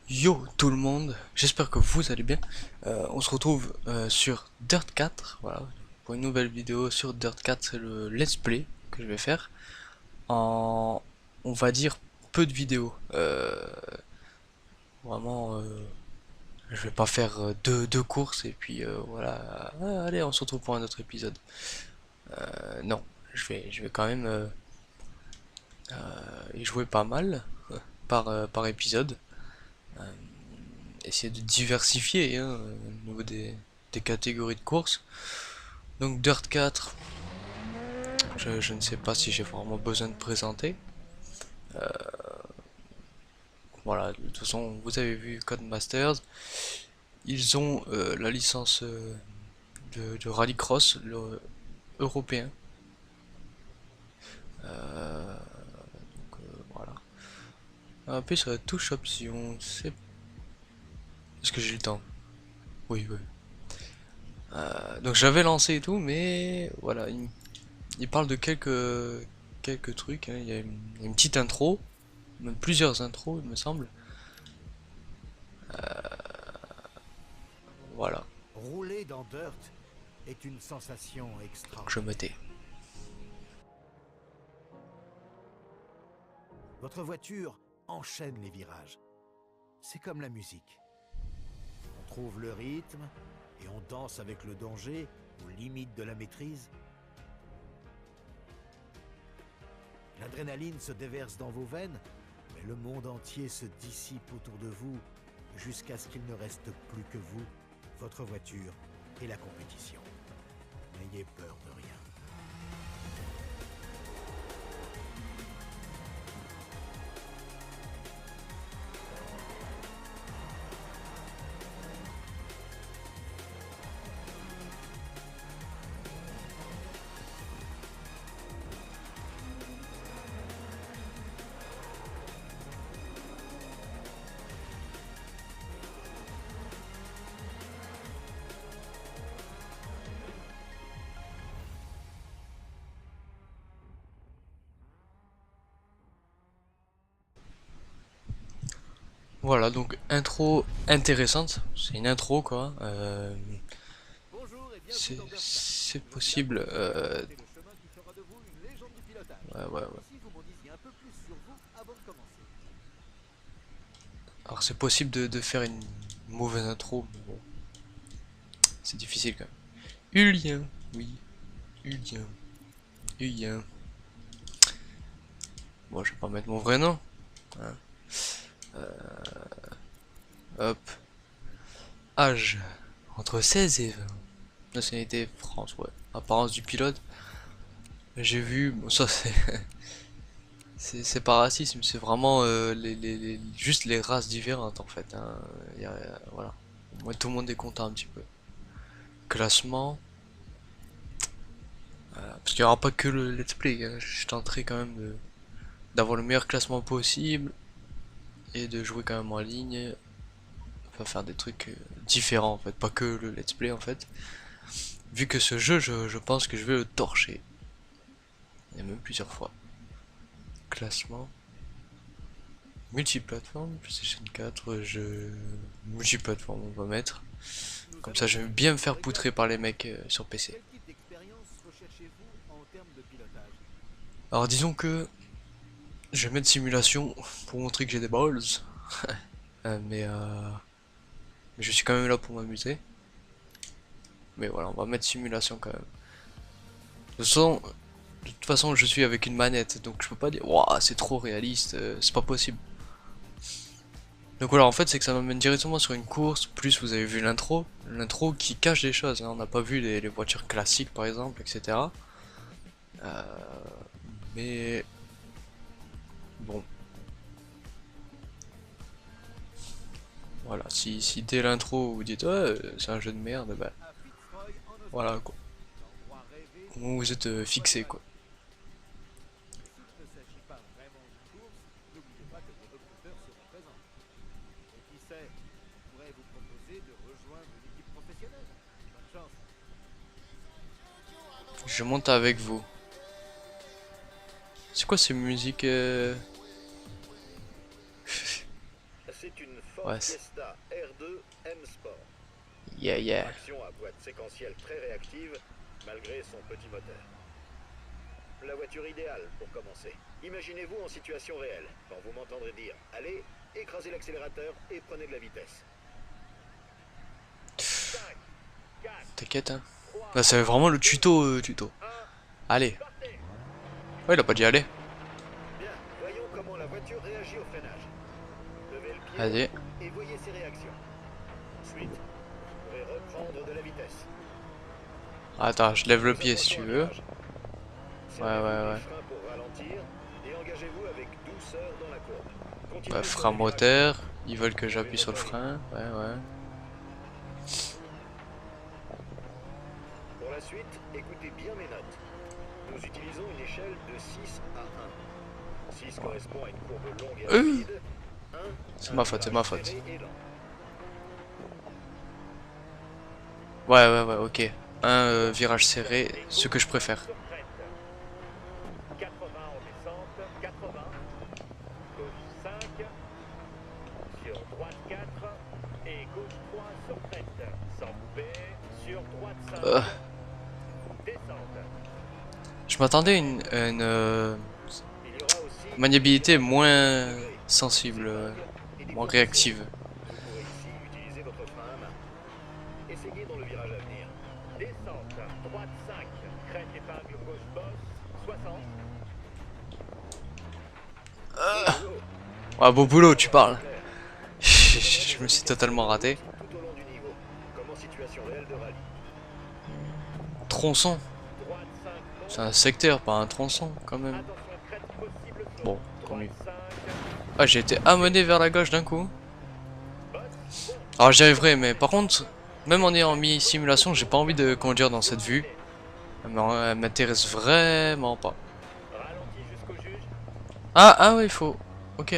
Yo tout le monde, j'espère que vous allez bien. On se retrouve sur Dirt 4, voilà, pour une nouvelle vidéo sur Dirt 4, c'est le let's play que je vais faire en, on va dire, peu de vidéos. Vraiment, je vais pas faire deux courses et puis voilà, allez on se retrouve pour un autre épisode. Non, je vais quand même y jouer pas mal par épisode. Essayer de diversifier hein, au niveau des catégories de courses. Donc Dirt 4, je ne sais pas si j'ai vraiment besoin de présenter. Voilà, de toute façon, vous avez vu Codemasters. Ils ont la licence de rallycross européen. Voilà. Appuyer sur la touche option. Est-ce que j'ai le temps? Oui, oui. Donc j'avais lancé et tout, mais voilà, il parle de quelques trucs. Hein. Il y a une petite intro, même plusieurs intros, il me semble. Voilà, Rouler dans Dirt est une sensation donc je me extraordinaire. tais. Votre voiture enchaîne les virages. C'est comme la musique. On trouve le rythme et on danse avec le danger aux limites de la maîtrise. L'adrénaline se déverse dans vos veines, mais le monde entier se dissipe autour de vous jusqu'à ce qu'il ne reste plus que vous, votre voiture et la compétition. N'ayez peur de rien. Voilà, donc intro intéressante. C'est une intro quoi. Bonjour et bienvenue C'est dans Dirt 4. c'est Je m'appelle possible. Tom et j'ai tracé le chemin qui fera de vous une légende du pilotage. Ouais, ouais, ouais. Et si vous m'en disiez un peu plus sur vous avant de commencer? Alors c'est possible de faire une mauvaise intro, mais bon, c'est difficile quand même. Ulien, oui, Ulien, Ulien. Bon, je vais pas mettre mon vrai nom. Hein. Hop. Âge entre 16 et 20. Nationalité France, ouais. Apparence du pilote. J'ai vu, bon, ça c'est c'est pas racisme, c'est vraiment juste les races différentes en fait. Hein. Voilà. Au moins tout le monde est content un petit peu. Classement, parce qu'il n'y aura pas que le let's play. Hein. Je tenterai quand même d'avoir le meilleur classement possible et de jouer quand même en ligne. Enfin, faire des trucs différents en fait, pas que le let's play en fait. Vu que ce jeu, je pense que je vais le torcher. Et même plusieurs fois. Classement. Multiplateforme, PlayStation 4, multiplateforme on va mettre. Nous Comme allons ça je vais donc bien me nous faire poutrer régaler. par les mecs sur PC. Quel type d'expérience recherchez-vous en termes de pilotage? Alors disons que je vais mettre simulation pour montrer que j'ai des balls. Mais je suis quand même là pour m'amuser. Mais voilà, on va mettre simulation quand même. De toute façon, je suis avec une manette, donc je peux pas dire waouh c'est trop réaliste, c'est pas possible. Donc voilà, en fait, c'est que ça m'amène directement sur une course. Plus vous avez vu l'intro qui cache des choses. Hein. On n'a pas vu les voitures classiques par exemple, etc. Mais bon, voilà. Si dès l'intro vous dites ouais, c'est un jeu de merde, bah À Fitzroy en voilà Australie, quoi. l'endroit rêvé Au des moins vous êtes passionnés fixé d'automobile. quoi. Et s'il ne s'agit pas vraiment d'une course, n'oubliez pas que des recruteurs seront présents. Et qui sait, ils pourraient vous proposer de rejoindre une équipe professionnelle. Bonne chance. Je monte avec vous. C'est quoi ces musiques C'est une Ford Ouais. Fiesta R2 M Sport. Yeah, yeah. Action à boîte séquentielle très réactive, malgré son petit moteur. La voiture idéale pour commencer. Imaginez-vous en situation réelle, quand vous m'entendrez dire « Allez, écrasez l'accélérateur et prenez de la vitesse ». T'inquiète, hein. Là, c'est vraiment le tuto. Allez. Ouais, il a pas dit aller. Bien, voyons comment la voiture réagit au freinage. Levez le pied Vas-y. et voyez ses réactions. Ensuite, vous pourrez reprendre de la vitesse. Attends, je lève le pied si tu Attention au veux. virage. Ouais. Serrez-vous les freins pour ralentir et engagez-vous avec douceur dans la courbe. Continuez Ouais, sur frein le virage. moteur. Ils veulent que j'appuie sur le frein. Ouais. Pour la suite, écoutez bien mes notes. Nous utilisons une échelle de 6 à 1. 6 correspond à une courbe longue et rapide. 1, C'est ma faute, c'est ma faute. serré et lent. Ouais, ok. Un virage serré, ce que je préfère. 80 en descente, 80. Gauche 5. Sur droite 4. Et gauche 3 sur crête. Sans couper. Sur droite 5. Descente. Je m'attendais à une Il y aura aussi maniabilité moins sensible, moins réactive. Vous pourrez ici utiliser votre frein à main. Essayez dans le virage à venir. Descente, droite 5, crête épingle gauche bosse, 60. Ouais, beau boulot, tu parles. Je me suis totalement raté. Tout au long du niveau, comme en situation réelle de rallye. Tronçon. Droite 5, C'est un secteur, pas un tronçon, quand même. attention crête possible. Bon, tant mieux. Droite 5, Ah, j'ai été amené vers la gauche d'un coup. Alors j'y arriverai, mais par contre, même en ayant mis simulation, j'ai pas envie de conduire dans cette vue. Elle m'intéresse vraiment pas. ralenti jusqu'au juge. Ah ouais, il faut. Ok.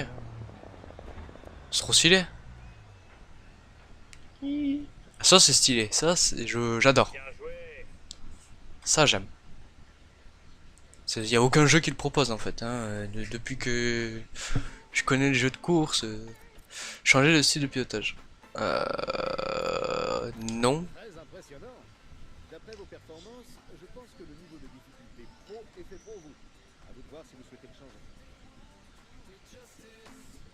C'est trop stylé. Ça c'est stylé, ça j'adore. Bien joué. Ça j'aime. Il y a aucun jeu qui le propose en fait. Hein. Depuis que je connais les jeux de course, changer le style de pilotage. Non. Très impressionnant. D'après vos performances, je pense que le niveau de difficulté pro est fait pour vous. À vous de voir si vous souhaitez le changer.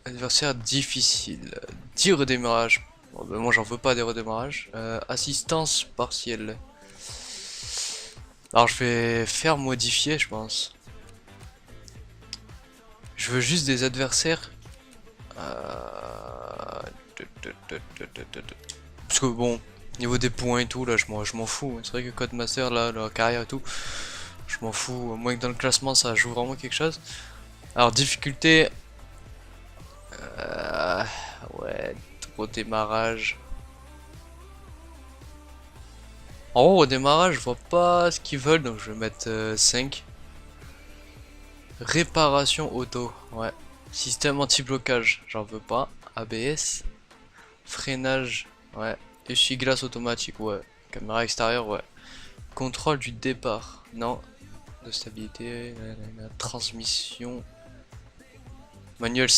Adversaire difficile. 10 redémarrages. Bon, ben, moi j'en veux pas des redémarrages. Assistance partielle. Alors je vais faire modifier, je pense. Je veux juste des adversaires. Parce que bon, niveau des points et tout, là je m'en fous. C'est vrai que Codemaster, là, la carrière et tout, je m'en fous. Moins que dans le classement ça joue vraiment quelque chose. Alors difficulté. Ouais, redémarrage. En haut, au démarrage, je vois pas ce qu'ils veulent, donc je vais mettre 5. Réparation auto, ouais. Système anti-blocage, j'en veux pas. ABS. Freinage, ouais. Essuie-glace automatique, ouais. Caméra extérieure, ouais. Contrôle du départ, non. De stabilité, transmission. Manuel,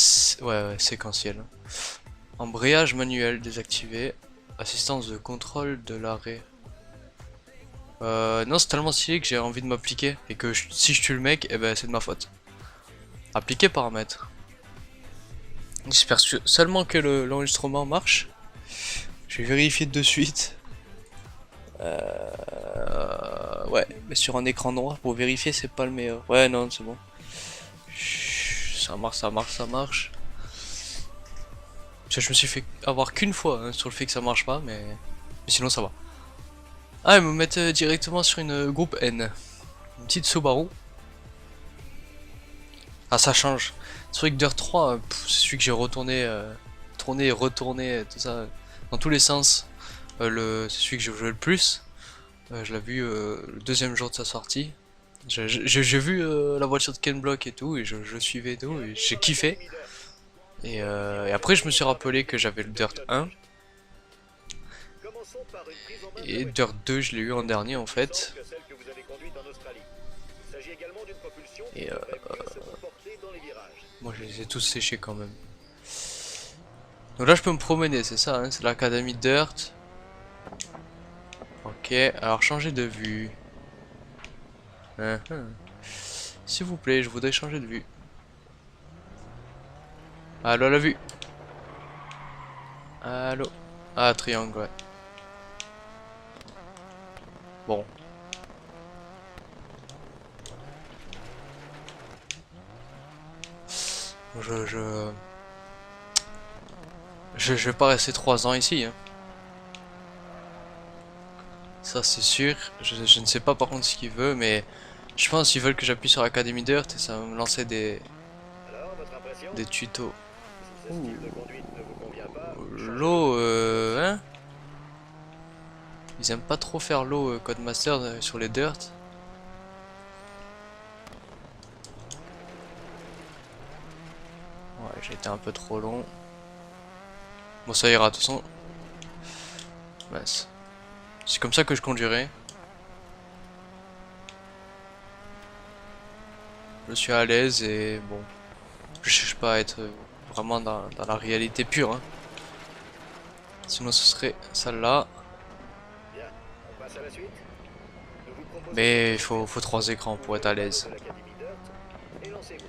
ouais, séquentiel. Embrayage manuel désactivé. Assistance de contrôle de l'arrêt. Non, c'est tellement stylé que j'ai envie de m'appliquer. Et que si je tue le mec, eh ben c'est de ma faute. Appliquer paramètres. J'espère seulement que l'enregistrement marche. Je vais vérifier de suite. Ouais, mais sur un écran noir pour vérifier, c'est pas le meilleur. Ouais, non, c'est bon. Ça marche. Je me suis fait avoir qu'une fois hein, sur le fait que ça marche pas, mais sinon ça va. Ah, ils me mettent directement sur une groupe N. Une petite Subaru. Ah, ça change. C'est vrai que Dirt 3, c'est celui que j'ai retourné, tourné et retourné, tout ça, dans tous les sens. C'est celui que j'ai joué le plus. Je l'ai vu le deuxième jour de sa sortie. J'ai vu la voiture de Ken Block et tout, et je suivais et tout, et j'ai kiffé. Et après, je me suis rappelé que j'avais le Dirt 1. Commençons par une prise en main de la Et voiture. Dirt 2, je l'ai eu en dernier en fait. Que celle que vous avez conduite en Australie. Il s'agit également d'une propulsion qui Et devrait mieux se comporter dans les virages. moi, je les ai tous séchés quand même. Donc là je peux me promener, c'est ça, hein, c'est l'académie Dirt. Ok, alors changer de vue. S'il vous plaît, je voudrais changer de vue. Allô, la vue. Allô. Ah, triangle, ouais. Bon. Je, je... je vais pas rester 3 ans ici, hein. Ça c'est sûr. Je ne sais pas par contre ce qu'il veut, mais je pense qu'ils veulent que j'appuie sur Academy Dirt et ça va me lancer Alors, votre impression? des tutos. Si ce style de conduite ne vous convient pas, changez de L'eau, hein? Ils aiment pas trop faire l'eau Codemaster sur les Dirt. Ouais, j'ai été un peu trop long. Bon, ça ira, de toute façon. Mince. C'est comme ça que je conduirai. Je suis à l'aise et bon. Je cherche pas à être vraiment dans la réalité pure, hein. Sinon, ce serait celle-là. Bien, on passe à la suite. Nous vous proposons Mais il de faut 3 écrans pour être à l'aise. de l'Académie Dirt et lancez-vous.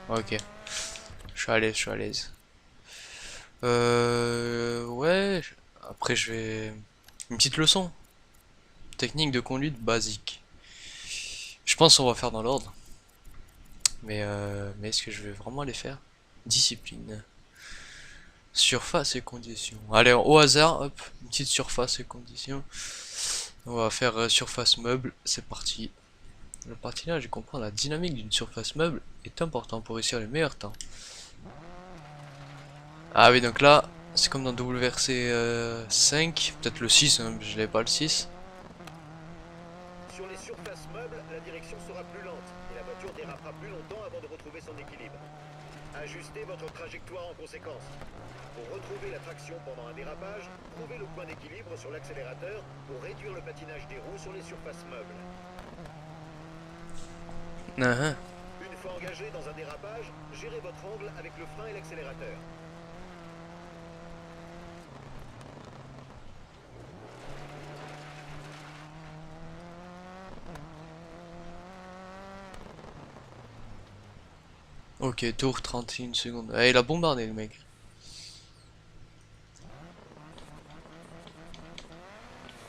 Ok. Je suis à l'aise, je suis à l'aise. Ouais. Après, je vais. Une petite leçon. Technique de conduite basique. Je pense qu'on va faire dans l'ordre. Mais est-ce que je vais vraiment les faire? Discipline. Surface et conditions. Allez, au hasard, hop. Une petite surface et conditions. On va faire surface meuble. C'est parti. Le patinage, je comprends la dynamique d'une surface meuble est important pour réussir les meilleurs temps. Ah oui, donc là, c'est comme dans WRC 5, peut-être le 6, hein, je l'ai pas le 6. Sur les surfaces meubles, la direction sera plus lente et la voiture dérapera plus longtemps avant de retrouver son équilibre. Ajustez votre trajectoire en conséquence. Pour retrouver la traction pendant un dérapage, trouvez le point d'équilibre sur l'accélérateur pour réduire le patinage des roues sur les surfaces meubles. Une fois engagé dans un dérapage, gérez votre angle avec le frein et l'accélérateur. Ok, tour 31 secondes. Ah, il a bombardé le mec.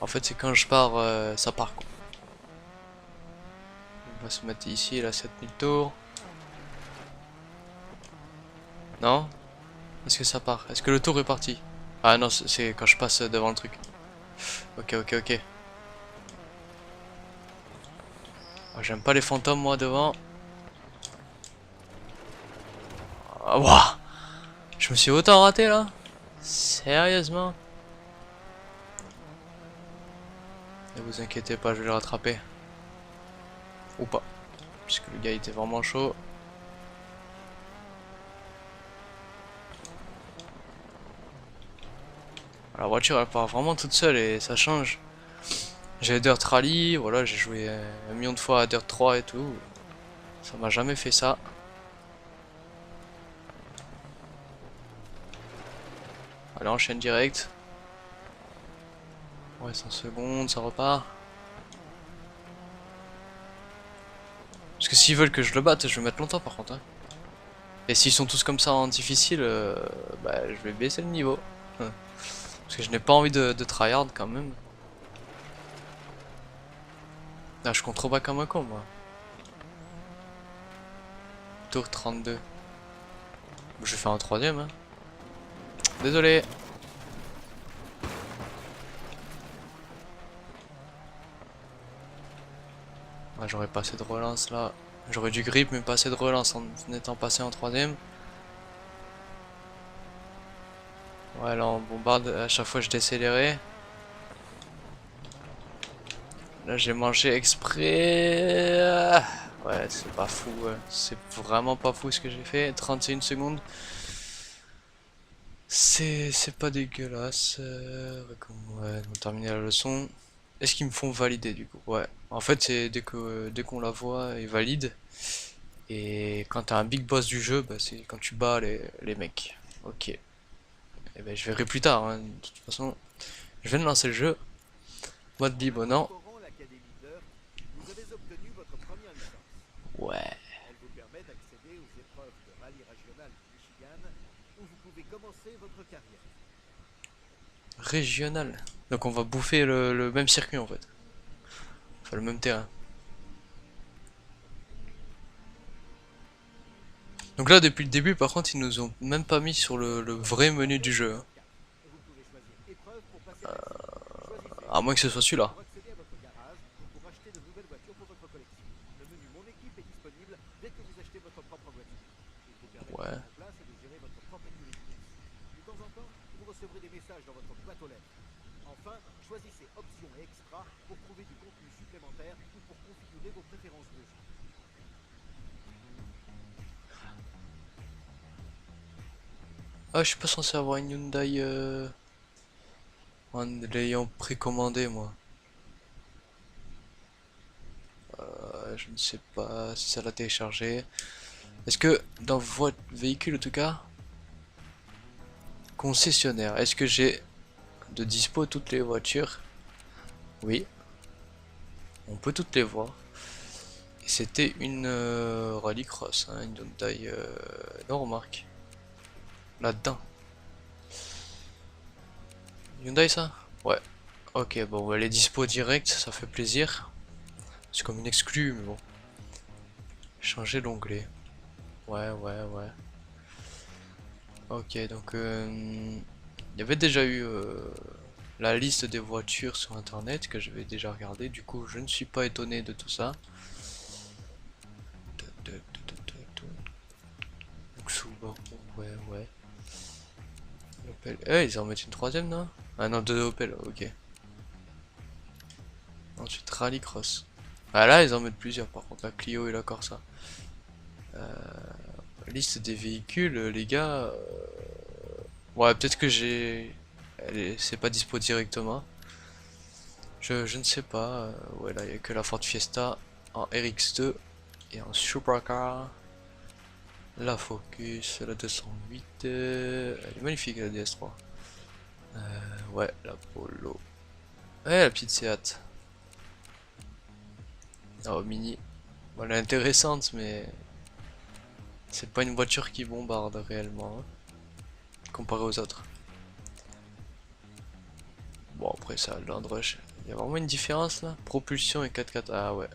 En fait, c'est quand je pars, ça part quoi. On va se mettre ici, il a 7000 tours. Non? Est-ce que ça part? Est-ce que le tour est parti? Ah non, c'est quand je passe devant le truc. Ok, ok, ok. Oh, j'aime pas les fantômes moi devant. Ah, ouah. Je me suis autant raté là? Sérieusement? Ne vous inquiétez pas, je vais le rattraper. Ou pas. Puisque le gars était vraiment chaud. La voiture elle part vraiment toute seule et ça change. J'ai Dirt Rally, voilà, j'ai joué 1 million de fois à Dirt 3 et tout. Ça m'a jamais fait ça. Allez, enchaîne direct. Ouais, 100 secondes, ça repart. Parce que s'ils veulent que je le batte, je vais mettre longtemps par contre, hein. Et s'ils sont tous comme ça en difficile, bah je vais baisser le niveau. Parce que je n'ai pas envie de tryhard quand même. Ah, je contrôle pas comme un con moi. Tour 32. Je vais faire un troisième, hein. Désolé. Ouais, j'aurais pas assez de relance là. J'aurais du grip mais pas assez de relance en étant passé en troisième. Ouais, là on bombarde, à chaque fois je décélérais. Là j'ai mangé exprès. Ouais, c'est pas fou, ouais. C'est vraiment pas fou ce que j'ai fait. 31 secondes. C'est pas dégueulasse. Ouais, on va terminer la leçon. est-ce qu'ils me font valider du coup? Ouais. En fait, c'est dès qu'on la voit, ils valide. Et quand t'as un big boss du jeu, bah, c'est quand tu bats les mecs. Ok. Et ben, je verrai plus tard, hein. De toute façon, je viens de lancer le jeu. Mode libre, En non? incorporant l'Académie d'Earth, vous avez obtenu votre première licence. Ouais. Elle vous permet d'accéder aux épreuves de rallye régional du Michigan, où vous pouvez commencer votre carrière. Régional. Donc on va bouffer le même circuit en fait. Enfin, le même terrain. Donc là, depuis le début, par contre, ils nous ont même pas mis sur le vrai menu du jeu, hein. Vous pouvez choisir épreuve pour passer l'action. Choisissez À moins que ce soit celui-là. pour accéder à votre garage ou pour acheter de nouvelles voitures pour votre collection. Le menu Mon équipe est disponible dès que vous achetez votre propre voiture. Il vous permet de Ouais. mettre en place et de gérer votre propre activité. De temps en temps, vous recevrez des messages dans votre boîte aux lettres. Enfin, choisissez Options et Extra pour trouver du contenu supplémentaire ou pour configurer vos préférences de jeu. Ah, je suis pas censé avoir une Hyundai en l'ayant précommandé, moi. Je ne sais pas si ça l'a téléchargé. Est-ce que dans votre véhicule, en tout cas, concessionnaire, est-ce que j'ai de dispo toutes les voitures? Oui, on peut toutes les voir. Et c'était une rallycross, hein, une Hyundai. Non, remarque. Là-dedans. Hyundai, ça? Ouais. Ok, bon, elle est dispo direct, ça fait plaisir. C'est comme une exclue, mais bon. Changer l'onglet. Ouais, ouais, ouais. Ok, donc il y avait déjà eu la liste des voitures sur internet que j'avais déjà regardé. Du coup, je ne suis pas étonné de tout ça. Donc, Subaru, ouais, ouais. Opel. Eh, ils en mettent une troisième, non? Ah non, deux Opel, ok. Ensuite, Rallycross. Ah là, ils en mettent plusieurs par contre, la Clio et la Corsa. Liste des véhicules, les gars. Ouais, peut-être que j'ai. C'est pas dispo directement. Je ne sais pas. Ouais, là, il n'y a que la Ford Fiesta en RX2 et en Supercar. La Focus, la 208. Elle est magnifique la DS3. Ouais, la Polo. Ouais, la petite Seat. Oh, Mini. Bon, elle est intéressante, mais c'est pas une voiture qui bombarde réellement, hein, comparé aux autres. Bon, après ça, Land Rush. Il y a vraiment une différence là? Propulsion et 4x4. Ah ouais.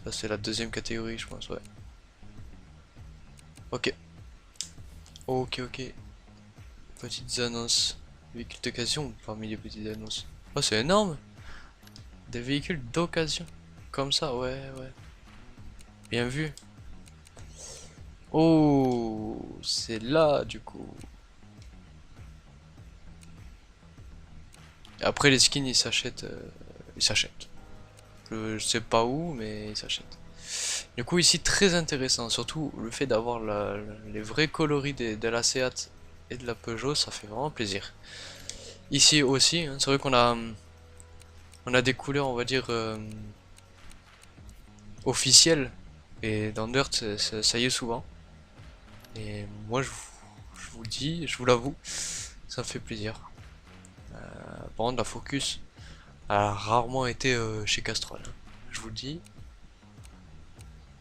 Ça, c'est la deuxième catégorie, je pense, ouais. Ok. Ok, ok. Petites annonces. Véhicules d'occasion parmi les petites annonces. Oh, c'est énorme! Des véhicules d'occasion. Comme ça, ouais, ouais. Bien vu. Oh, c'est là du coup. Après les skins ils s'achètent. Ils s'achètent. Je sais pas où, mais ils s'achètent. Du coup ici très intéressant, surtout le fait d'avoir les vrais coloris de la Seat et de la Peugeot, ça fait vraiment plaisir. Ici aussi, hein, c'est vrai on a des couleurs on va dire officielles, et dans Dirt ça y est souvent. Et moi je vous le dis, je vous l'avoue, ça me fait plaisir. Par contre la Focus a rarement été chez Castrol, hein, je vous le dis.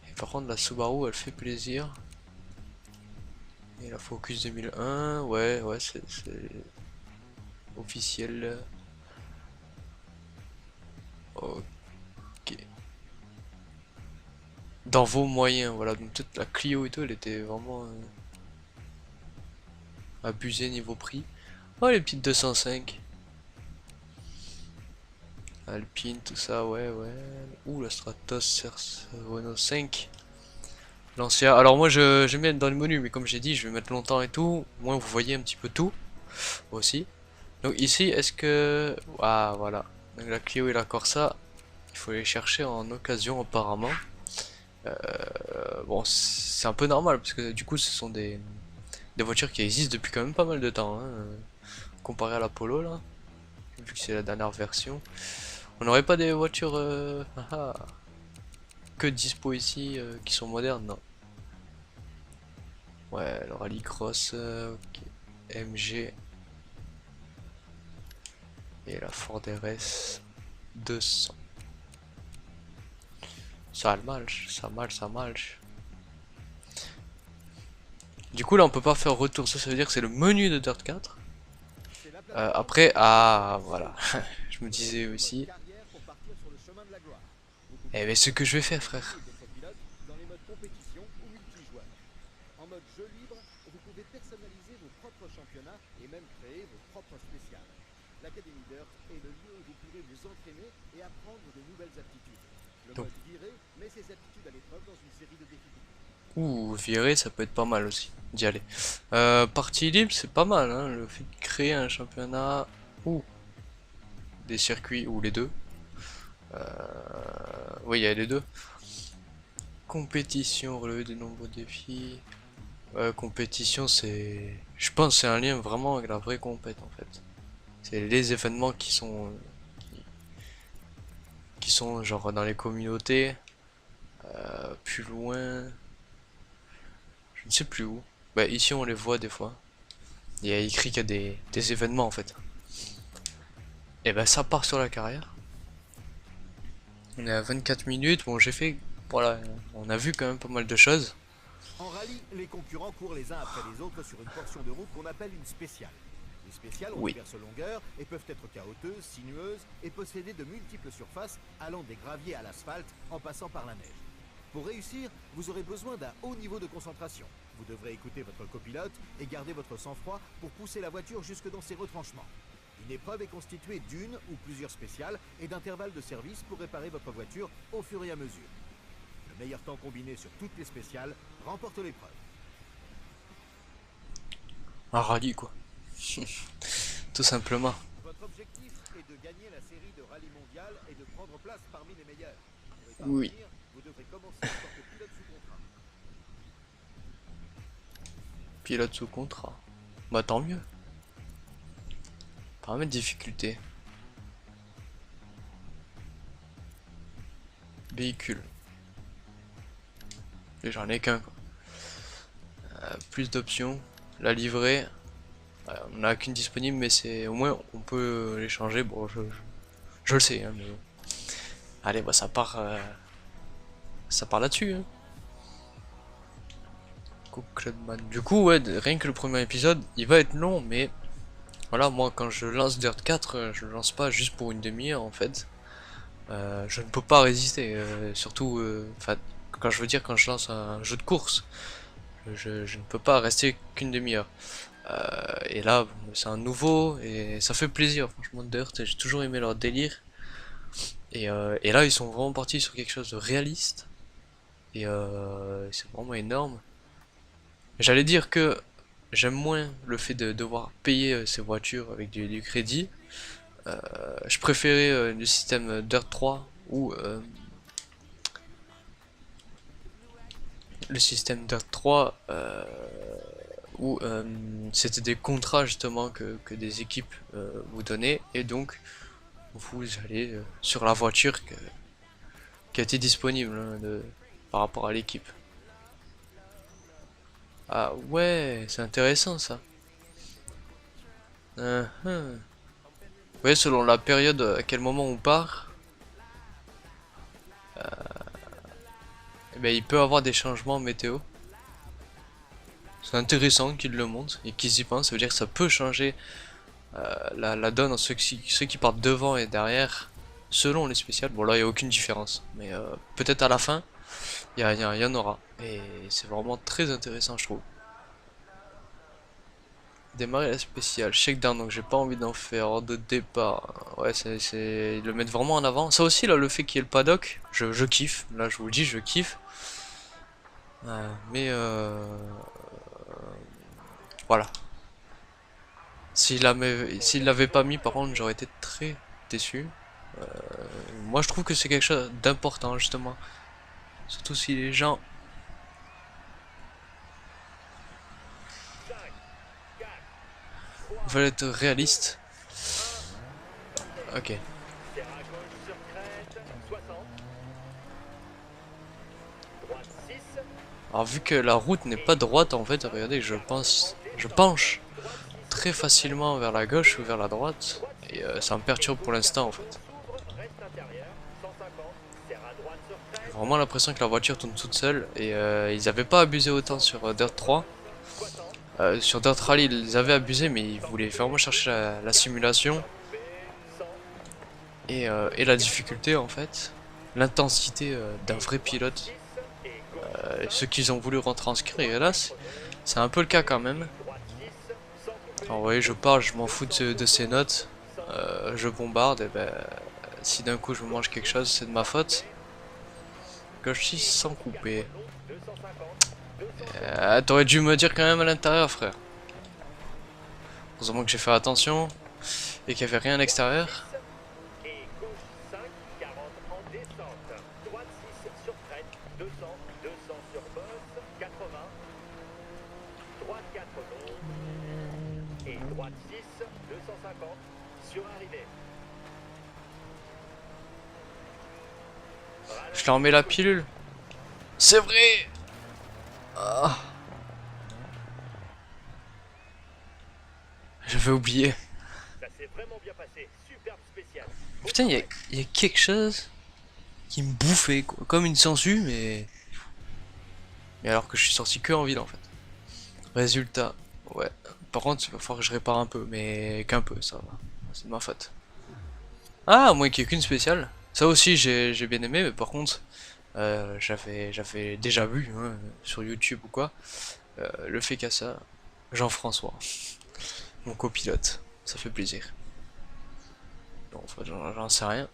Et par contre la Subaru elle fait plaisir. Et la Focus 2001, ouais, ouais, c'est officiel. Ok. Dans vos moyens, voilà. Donc peut-être la Clio et tout, elle était vraiment abusée niveau prix. Oh, les petites 205. Alpine, tout ça, ouais, ouais. Ouh, la Stratos Renault 5. L'ancien. Alors moi, j'aime bien être dans le menu, mais comme j'ai dit, je vais mettre longtemps et tout. Au moins, vous voyez un petit peu tout aussi. Donc ici, est-ce que... Ah, voilà. Donc la Clio et la Corsa, il faut les chercher en occasion apparemment. Bon, c'est un peu normal, parce que du coup, ce sont des voitures qui existent depuis quand même pas mal de temps, hein, comparé à la Polo, là. vu que c'est la dernière version. On n'aurait pas des voitures que dispo ici qui sont modernes, non. Ouais, le rallycross, ok. MG et la Ford RS 200. Ça marche, ça marche, ça marche. Du coup là on peut pas faire retour, ça veut dire que c'est le menu de Dirt 4. Après, ah voilà, je me disais aussi. Eh ben ce que je vais faire frère. En mode jeu libre, vous pouvez personnaliser vos propres championnats et même créer vos propres spéciales. L'Académie Dirt est le lieu où vous pourrez vous entraîner et apprendre de nouvelles aptitudes. Le Donc. mode viré met ces aptitudes à l'épreuve dans une série de défis. Ouh, virer ça peut être pas mal aussi, d'y aller. Partie libre c'est pas mal, hein, le fait de créer un championnat ou des circuits ou les deux. Oui, il y a les deux. Compétition, relever de nombreux défis. Compétition, c'est, je pense, c'est un lien vraiment avec la vraie compète en fait. C'est les événements qui sont genre dans les communautés, plus loin, je ne sais plus où. Bah ici on les voit des fois. Il y a écrit qu'il y a des événements en fait. Et ben ça part sur la carrière. On est à 24 minutes. Bon, j'ai fait, voilà, on a vu quand même pas mal de choses. En rallye, les concurrents courent les uns après les autres sur une portion de route qu'on appelle une spéciale. Les spéciales ont Oui. diverses longueurs et peuvent être chaotiques, sinueuses et posséder de multiples surfaces allant des graviers à l'asphalte en passant par la neige. Pour réussir, vous aurez besoin d'un haut niveau de concentration. Vous devrez écouter votre copilote et garder votre sang-froid pour pousser la voiture jusque dans ses retranchements. Une épreuve est constituée d'une ou plusieurs spéciales et d'intervalles de service pour réparer votre voiture au fur et à mesure. Le meilleur temps combiné sur toutes les spéciales remporte l'épreuve. Un rallye quoi. Tout simplement. Votre objectif est de gagner la série de rallye mondial et de prendre place parmi les meilleurs. Pour y Oui. parvenir, vous devrez commencer en tant que pilote sous contrat. Pilote sous contrat. Bah tant mieux. Paramètres difficulté. Véhicule. Et j'en ai qu'un quoi. Plus d'options. La livrée. On n'a qu'une disponible mais c'est au moins on peut les changer. Bon je le sais hein, mais bon. Allez bah ça part là-dessus hein. Clubman. Du coup ouais rien que le premier épisode il va être long mais voilà moi quand je lance Dirt 4 je le lance pas juste pour une demi-heure en fait. Je ne peux pas résister surtout enfin quand je veux dire quand je lance un jeu de course je ne peux pas rester qu'une demi-heure. Et là, bon, c'est un nouveau et ça fait plaisir, franchement, Dirt. J'ai toujours aimé leur délire. Et là, ils sont vraiment partis sur quelque chose de réaliste. Et c'est vraiment énorme. J'allais dire que j'aime moins le fait de devoir payer ces voitures avec du crédit. Je préférais le système Dirt 3 ou le système Dirt 3 où c'était des contrats justement que des équipes vous donnaient et donc vous allez sur la voiture qui a été disponible hein, par rapport à l'équipe. Ah ouais, c'est intéressant ça. Vous voyez selon la période à quel moment on part, eh ben, il peut avoir des changements météo. C'est intéressant qu'ils le montrent et qu'ils y pensent, ça veut dire que ça peut changer la donne en ceux qui partent devant et derrière selon les spéciales. Bon là il n'y a aucune différence, mais peut-être à la fin il y en aura et c'est vraiment très intéressant je trouve. Démarrer la spéciale, shakedown, donc j'ai pas envie d'en faire, hors de départ, ouais ils le mettent vraiment en avant. Ça aussi là le fait qu'il y ait le paddock, je kiffe, là je vous le dis je kiffe. Mais voilà. S'il l'avait pas mis par contre j'aurais été très déçu. Moi je trouve que c'est quelque chose d'important justement. Surtout si les gens veulent être réalistes. Ok. Serre à gauche sur crête, 60. Droite 6. Alors vu que la route n'est pas droite en fait, regardez, je penche très facilement vers la gauche ou vers la droite et ça me perturbe pour l'instant en fait. Reste intérieur, 150. Serre à droite sur crête, J'ai vraiment l'impression que la voiture tourne toute seule et ils avaient pas abusé autant sur Dirt 3. 60. Sur Dirt Rally ils avaient abusé mais ils voulaient vraiment chercher la simulation B, 100. et la difficulté en fait, l'intensité d'un vrai pilote. 10 et gauche. Ce qu'ils ont voulu retranscrire et là c'est un peu le cas quand même. Droite 10, sans couper. Alors vous voyez je pars, je m'en fous de ces notes, je bombarde et ben si d'un coup je me mange quelque chose c'est de ma faute. Gauche 6 sans couper. 250. T'aurais dû me dire quand même à l'intérieur frère. Heureusement que j'ai fait attention et qu'il n'y avait rien à l'extérieur. Et gauche 5, 40 en descente. Droite 6 sur crête, 200, 200 sur bosse, 80. Droite 4 long. Et droite 6, 250 sur arrivée. Je leur mets la pilule. C'est vrai. Ah. J'avais oublié. Ça s'est vraiment bien passé. Superbe spécial. Putain, il y a quelque chose qui me bouffait, quoi. Comme une sangsue, mais alors que je suis sorti que en ville en fait. Résultat, ouais. Par contre, il va falloir que je répare un peu, mais qu'un peu, ça va. C'est de ma faute. Ah, à moins qu'il n'y ait qu'une spéciale. Ça aussi, j'ai bien aimé, mais par contre, j'avais déjà vu hein, sur YouTube ou quoi, le fait qu'à ça, Jean-François, mon copilote, ça fait plaisir. Bon, enfin, j'en sais rien.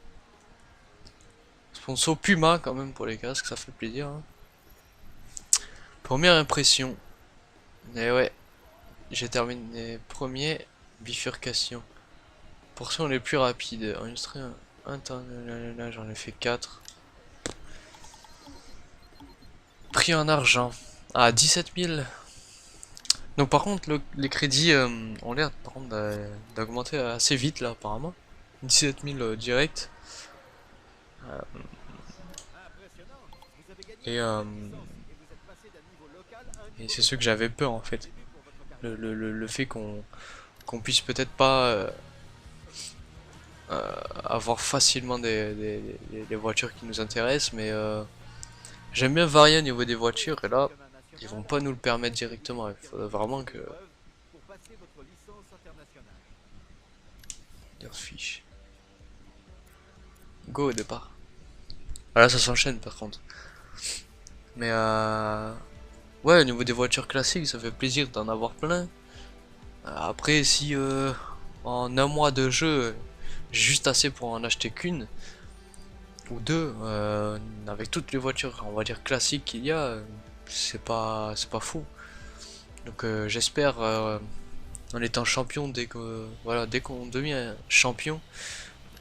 Sponsor Puma quand même pour les casques, ça fait plaisir. Hein. Première impression. Et ouais, j'ai terminé premier, bifurcation. Portion les plus rapides. Enregistré un temps, j'en ai fait 4. Prix en argent. Ah, 17 000. Donc par contre, les crédits ont l'air par contre d'augmenter assez vite là apparemment. 17 000 direct. Et, euh, et c'est ce que j'avais peur en fait. Le fait qu'on puisse peut-être pas avoir facilement des voitures qui nous intéressent, mais j'aime bien varier au niveau des voitures et là ils vont pas nous le permettre directement. Il faudrait vraiment que fiche. Go au départ. Voilà, ça s'enchaîne par contre. Mais ouais, au niveau des voitures classiques, ça fait plaisir d'en avoir plein. Après, si en un mois de jeu, j'ai juste assez pour en acheter qu'une ou deux, avec toutes les voitures, on va dire classiques qu'il y a, c'est pas fou. Donc j'espère, en étant champion, dès qu'on devient champion,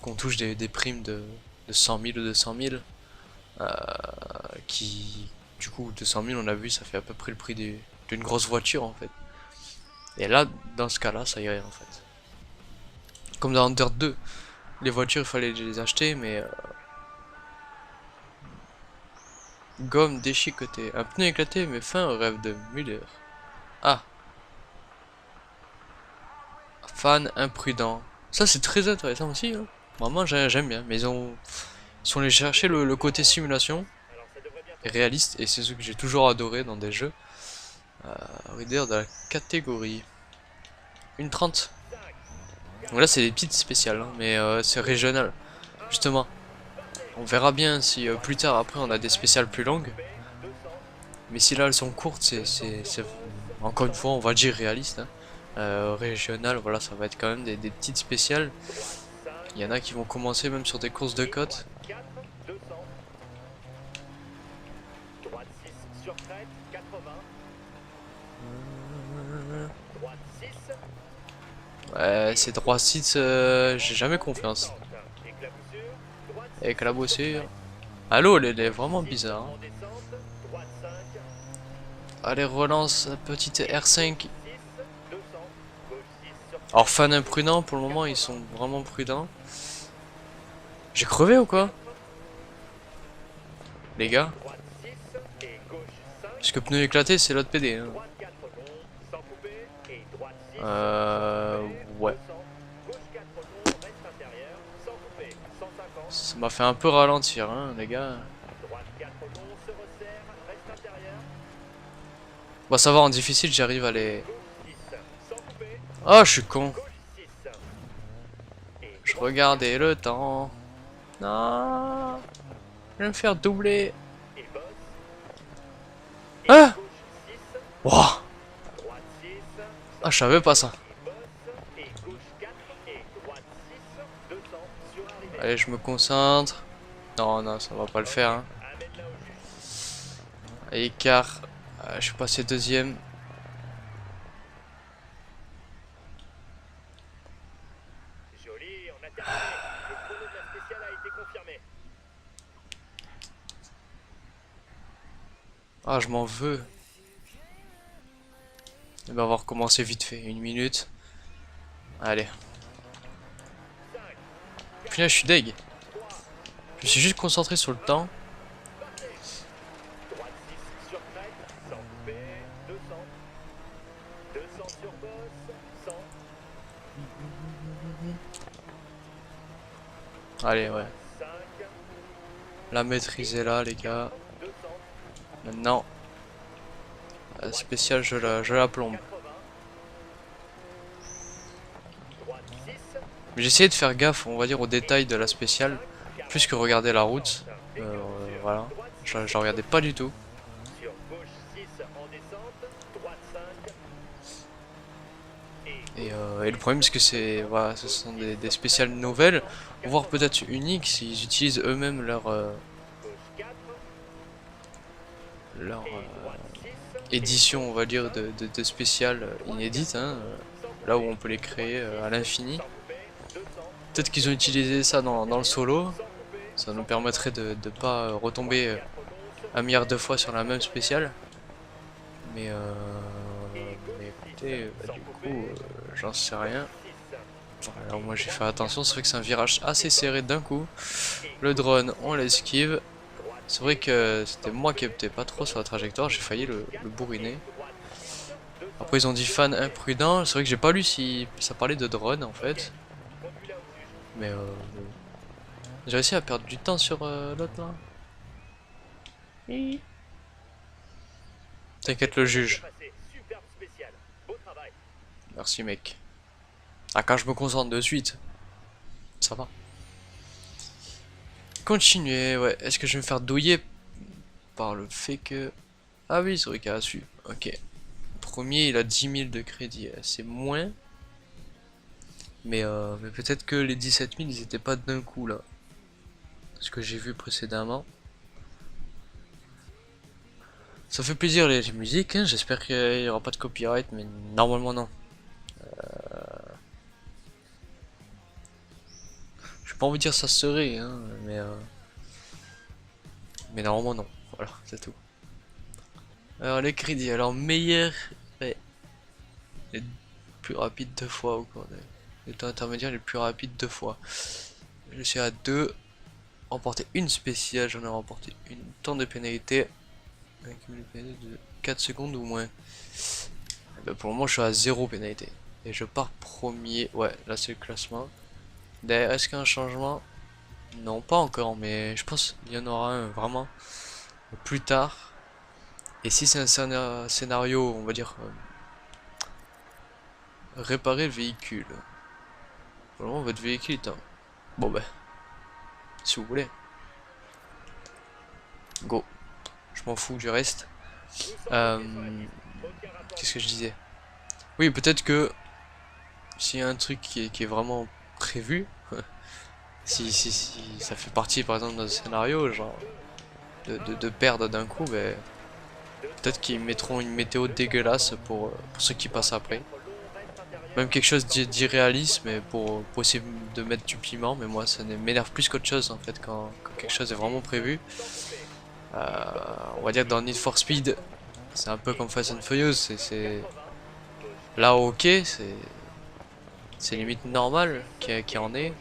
qu'on touche des primes de 100 000 ou 200 000, qui, du coup, 200 000, on a vu, ça fait à peu près le prix d'une grosse voiture en fait. Et là, dans ce cas-là, ça irait en fait. Comme dans Dirt 2, les voitures, il fallait les acheter, mais gomme déchiquetée, un pneu éclaté, mais fin rêve de Müller. Ah, fan imprudent. Ça, c'est très intéressant aussi. Hein. Vraiment, j'aime bien, mais ils sont allés chercher le côté simulation et réaliste, et c'est ce que j'ai toujours adoré dans des jeux. Reader de la catégorie 1,30. Donc là c'est des petites spéciales, hein, mais c'est régional. Justement, on verra bien si plus tard après on a des spéciales plus longues. Mais si là elles sont courtes, c'est encore une fois on va dire réaliste. Hein. Régional, voilà, ça va être quand même des petites spéciales. Il y en a qui vont commencer même sur des courses de côte. Ouais, c'est droit 6, j'ai jamais confiance. Éclaboussure. Allô, elle est vraiment bizarre. Hein. Allez, relance, petite R5. Alors, fan imprudent, pour le moment, ils sont vraiment prudents. J'ai crevé ou quoi? Les gars? Droite 6 et gauche 5. Parce que pneu éclaté, c'est l'autre PD. Hein. Droite 4 longs, sans couper. Et droite 6 Ouais. 200. Gauche 4 longs, reste intérieur, sans couper. 150. Ça m'a fait un peu ralentir, hein, les gars. Droite 4 longs, se resserre, reste intérieur. Bon, ça va, en difficile, j'arrive à les... Gauche 6, sans couper. Oh, je suis con. Gauche 6. Et Je droite regardais le temps. Non. Je vais me faire doubler. et bosse. Et Ah! gauche 6. Wouah. Droite 6. Ah, je savais pas ça. Et bosse. Et gauche 4. Et droite 6. 200 sur arrivée. Allez, je me concentre. Non, non, ça va pas le faire. Hein. Amène-la au juste. Écart. Je suis passé deuxième. Joli, on a terminé. Le chrono de la spéciale a été confirmé. Ah, je m'en veux. Eh ben, on va recommencer vite fait. 1 minute. Allez. 5, Puis là, je suis deg. Je me suis juste concentré sur le temps. droite 6 sur crête, sans couper, 200. 200 sur bosse, 100. Allez, ouais. 5, La maîtrise est là, les gars. 200, Maintenant, la spéciale, je la plombe. 80. Droite 6, Mais j'ai essayé de faire gaffe, on va dire, aux détails de la spéciale, plus que regarder la route. Voilà. Je la regardais pas du tout. sur gauche 6 en descente, droite 5. Et le problème, c'est que c'est, voilà, ce sont des spéciales nouvelles, voire peut-être uniques, s'ils utilisent eux-mêmes Gauche 4 leur et droite 6. édition, on va dire, de spéciales inédites, hein, là où on peut les créer à l'infini. Sans couper, 200. Peut-être qu'ils ont utilisé ça dans le solo, Sans couper, ça nous permettrait de ne pas retomber un milliard de fois sur la même spéciale. Mais écoutez, bah, du coup, j'en sais rien. 6. Alors moi j'ai fait attention, c'est vrai que c'est un virage assez serré d'un coup. Le drone, on l'esquive. C'est vrai que c'était moi qui optais pas trop sur la trajectoire, j'ai failli le bourriner. Après ils ont dit fan imprudent, c'est vrai que j'ai pas lu si ça parlait de drone en fait. Mais j'ai réussi à perdre du temps sur l'autre là. T'inquiète le juge. Superbe spécial. Beau travail. Merci mec. Ah quand je me concentre de suite, ça va. Continuer, ouais. Est-ce que je vais me faire douiller par le fait que... Ah oui, c'est vrai qu'il a su. Ok. Premier, il a 10 000 de crédit. C'est moins. Mais peut-être que les 17 000, ils étaient pas d'un coup là. Ce que j'ai vu précédemment. Ça fait plaisir les musiques, hein. J'espère qu'il n'y aura pas de copyright, mais normalement non. Je pas envie de dire ça serait, hein, mais normalement non. Voilà, c'est tout. Alors les crédits, alors meilleur, ouais, les plus rapides 2 fois au cours les temps intermédiaires les plus rapides 2 fois. Je suis à 2, remporter une spéciale, j'en ai remporté une, temps de pénalité, avec une pénalité de 4 secondes ou moins. Et ben pour le moment je suis à 0 pénalité. Et je pars premier, ouais là c'est le classement. D'ailleurs est-ce qu'il y a un changement? Non pas encore, mais je pense qu'il y en aura un vraiment plus tard. Et si c'est un scénario, on va dire, réparer le véhicule. Pour le moment, votre véhicule est en... Bon ben, si vous voulez. Go. Je m'en fous du reste. Qu'est-ce que je disais? Oui, peut-être que s'il y a un truc qui est vraiment prévu, si ça fait partie par exemple d'un scénario, genre de perdre d'un coup, ben, peut-être qu'ils mettront une météo dégueulasse pour ceux qui passent après. Même quelque chose d'irréaliste, mais pour essayer de mettre du piment, mais moi ça m'énerve plus qu'autre chose en fait quand quelque chose est vraiment prévu. On va dire que dans Need for Speed, c'est un peu comme Fast and Furious, c'est là ok, c'est limite normal qu'il y en ait,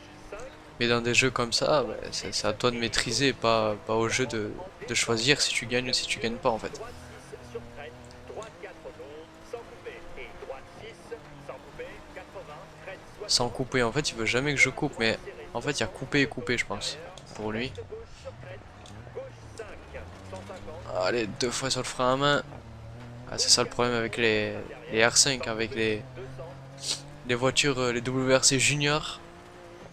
Mais dans des jeux comme ça, bah, c'est à toi de maîtriser, pas au jeu de choisir si tu gagnes ou si tu gagnes pas en fait. Droite 6 sur crête, droite 4 long, sans couper. Et droite 6, sans couper, 80, crête 60. Sans couper, en fait il veut jamais que je coupe, mais en fait il y a couper et couper je pense, pour lui. Reste gauche sur crête, gauche 5, 150. Allez, 2 fois sur le frein à main. Ah, c'est ça le problème avec les R5, avec 200, les voitures, les WRC Junior.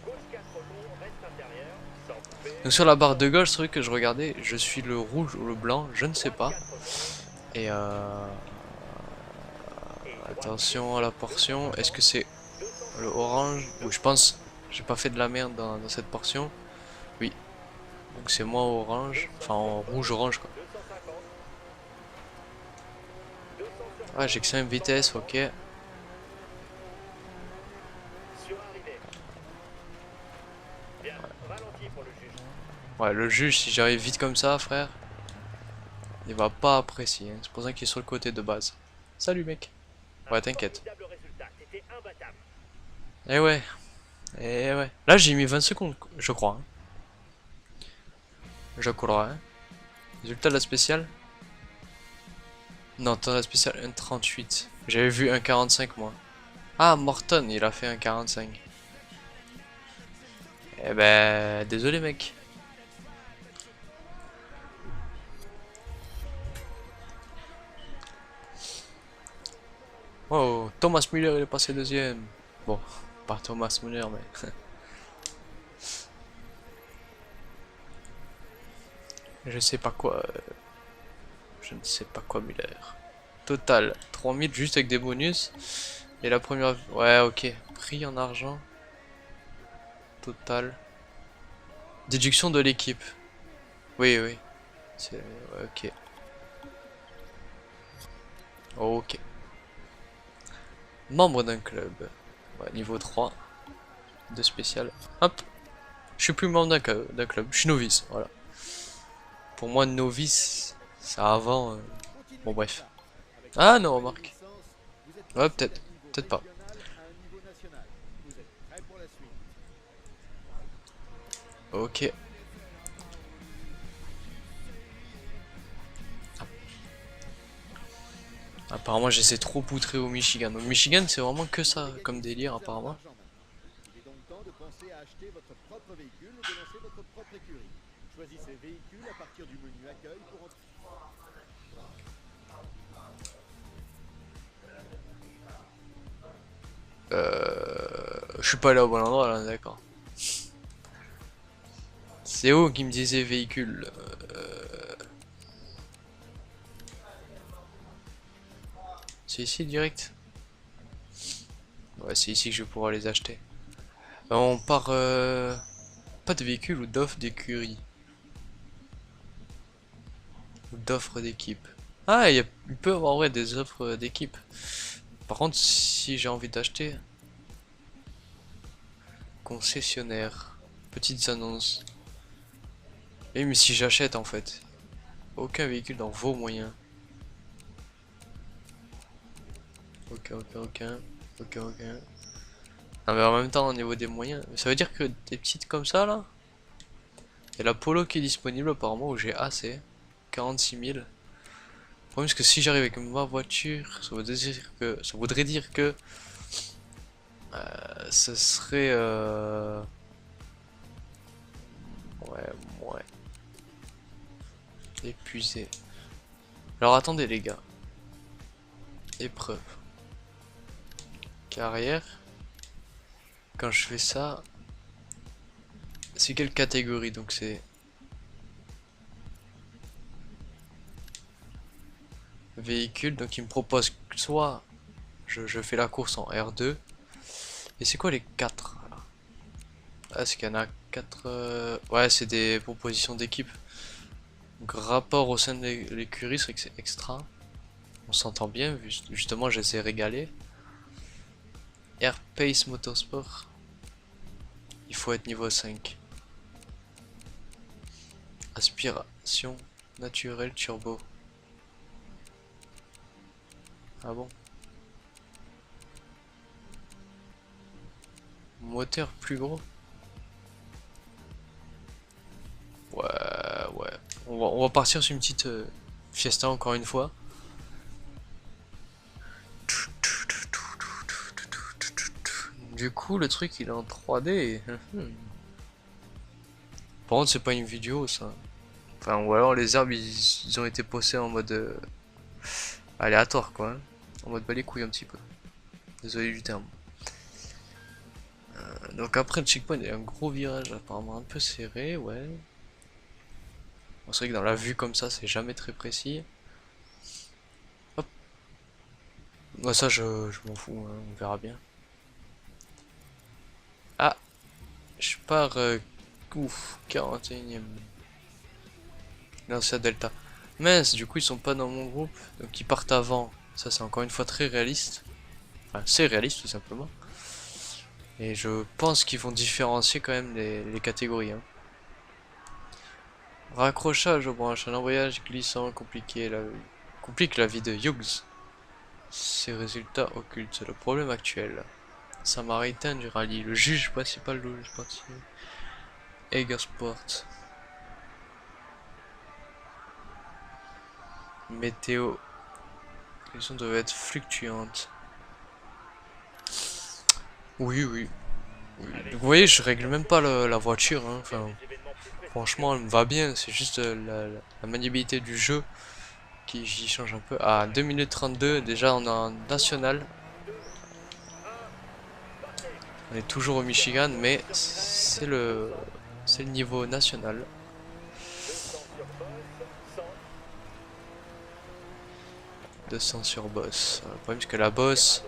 gauche 4 long, reste intérieur, sans couper. Donc sur la barre de gauche, c'est vrai que je regardais, je suis le rouge ou le blanc, je ne sais pas. 4 long, Et attention à la portion, est-ce que c'est 200, le orange? Oui, je pense, j'ai pas fait de la merde dans cette portion. Oui, donc c'est moi orange, enfin en rouge-orange quoi. 250, 200 sur Ah, j'ai que 5 vitesses, ok. sur arrivée. Bien, ralenti pour le juge. Ouais, le juge, si j'arrive vite comme ça, frère, il va pas apprécier, hein. C'est pour ça qu'il est sur le côté de base. Salut mec. Ouais, t'inquiète. Formidable résultat, t'étais imbattable. Eh ouais, eh ouais. Là, j'ai mis 20 secondes, je crois, hein. Je crois, hein. Résultat de la spéciale? Non, attends, la spéciale 1,38. J'avais vu 1,45 moi. Ah, Morton, il a fait 1,45. Eh ben, désolé mec. Oh, Thomas Müller, il est passé deuxième. Bon, pas Thomas Müller, mais... je sais pas quoi. Je ne sais pas quoi Müller. Total, 3000 juste avec des bonus. Et la première... Ouais, ok. Prix en argent. Total. Déduction de l'équipe. Oui, oui. C'est... ouais, ok. Ok. Membre d'un club. Ouais, niveau 3. De spécial. Hop. Je suis plus membre d'un club. Je suis novice. Voilà. Pour moi, novice, ça avant. Bon, bref. Ah non, remarque. Ouais, peut-être. Peut-être pas. Ok. Apparemment, j'essaie trop poutrer au Michigan. Au Michigan, c'est vraiment que ça comme délire, apparemment. Il est donc temps de penser à acheter votre propre véhicule ou de lancer votre propre écurie. Choisissez véhicule à partir du menu accueil pour entrer. Je suis pas allé au bon endroit là, d'accord. C'est où qui me disait véhicule? C'est ici direct? Ouais, c'est ici que je vais pouvoir les acheter. On part pas de véhicule ou d'offre d'écurie. Ou d'offre d'équipe. Ah, il peut y avoir ouais, des offres d'équipe. Par contre, si j'ai envie d'acheter... Concessionnaire. Petites annonces. Et mais si j'achète en fait. Aucun véhicule dans vos moyens. Ok. Ok. Non mais en même temps au niveau des moyens. Ça veut dire que des petites comme ça là. Il y a la Polo qui est disponible apparemment où j'ai assez. 46 000. Le problème c'est que si j'arrive avec ma voiture, ça voudrait dire que ce serait ouais. Épuisé. Alors attendez les gars. Épreuve. Carrière. Quand je fais ça, c'est quelle catégorie? Donc c'est véhicule. Donc il me propose soit je fais la course en R2. Et c'est quoi les 4? Ah, c'est qu'il y en a 4. Ouais, c'est des propositions d'équipe. Donc rapport au sein de l'écurie, c'est que c'est extra. On s'entend bien, justement, je les ai régalés. Air Pace Motorsport. Il faut être niveau 5. Aspiration naturelle turbo. Ah bon? Moteur plus gros? On va partir sur une petite fiesta encore une fois. Du coup, le truc il est en 3D. Par contre, c'est pas une vidéo ça. Enfin, ou alors les herbes ils ont été posés en mode aléatoire quoi. Hein. En mode bas les couilles un petit peu. Désolé du terme. Donc après le checkpoint il y a un gros virage apparemment un peu serré, ouais. Bon, c'est vrai que dans la vue comme ça c'est jamais très précis. Hop. Moi ça je m'en fous, hein, on verra bien. Ah, je pars ouf, 41ème. Non c'est à Delta. Mince, du coup ils sont pas dans mon groupe, donc ils partent avant. Ça c'est encore une fois très réaliste. Enfin c'est réaliste tout simplement. Et je pense qu'ils vont différencier quand même les catégories. Hein. Raccrochage aux branches, un embrayage glissant complique la vie de Hughes. Ses résultats occultent le problème actuel. Samaritain du rallye, le juge principal de sportif. Egersport. Météo. Les conditions doivent être fluctuantes. Oui, oui. Vous voyez, je règle même pas la voiture. Hein. Enfin, franchement, elle me va bien. C'est juste la maniabilité du jeu qui change un peu. À 2 minutes 32, déjà on a un national. On est toujours au Michigan, mais c'est le niveau national. « 200 sur boss. Le problème c'est que la boss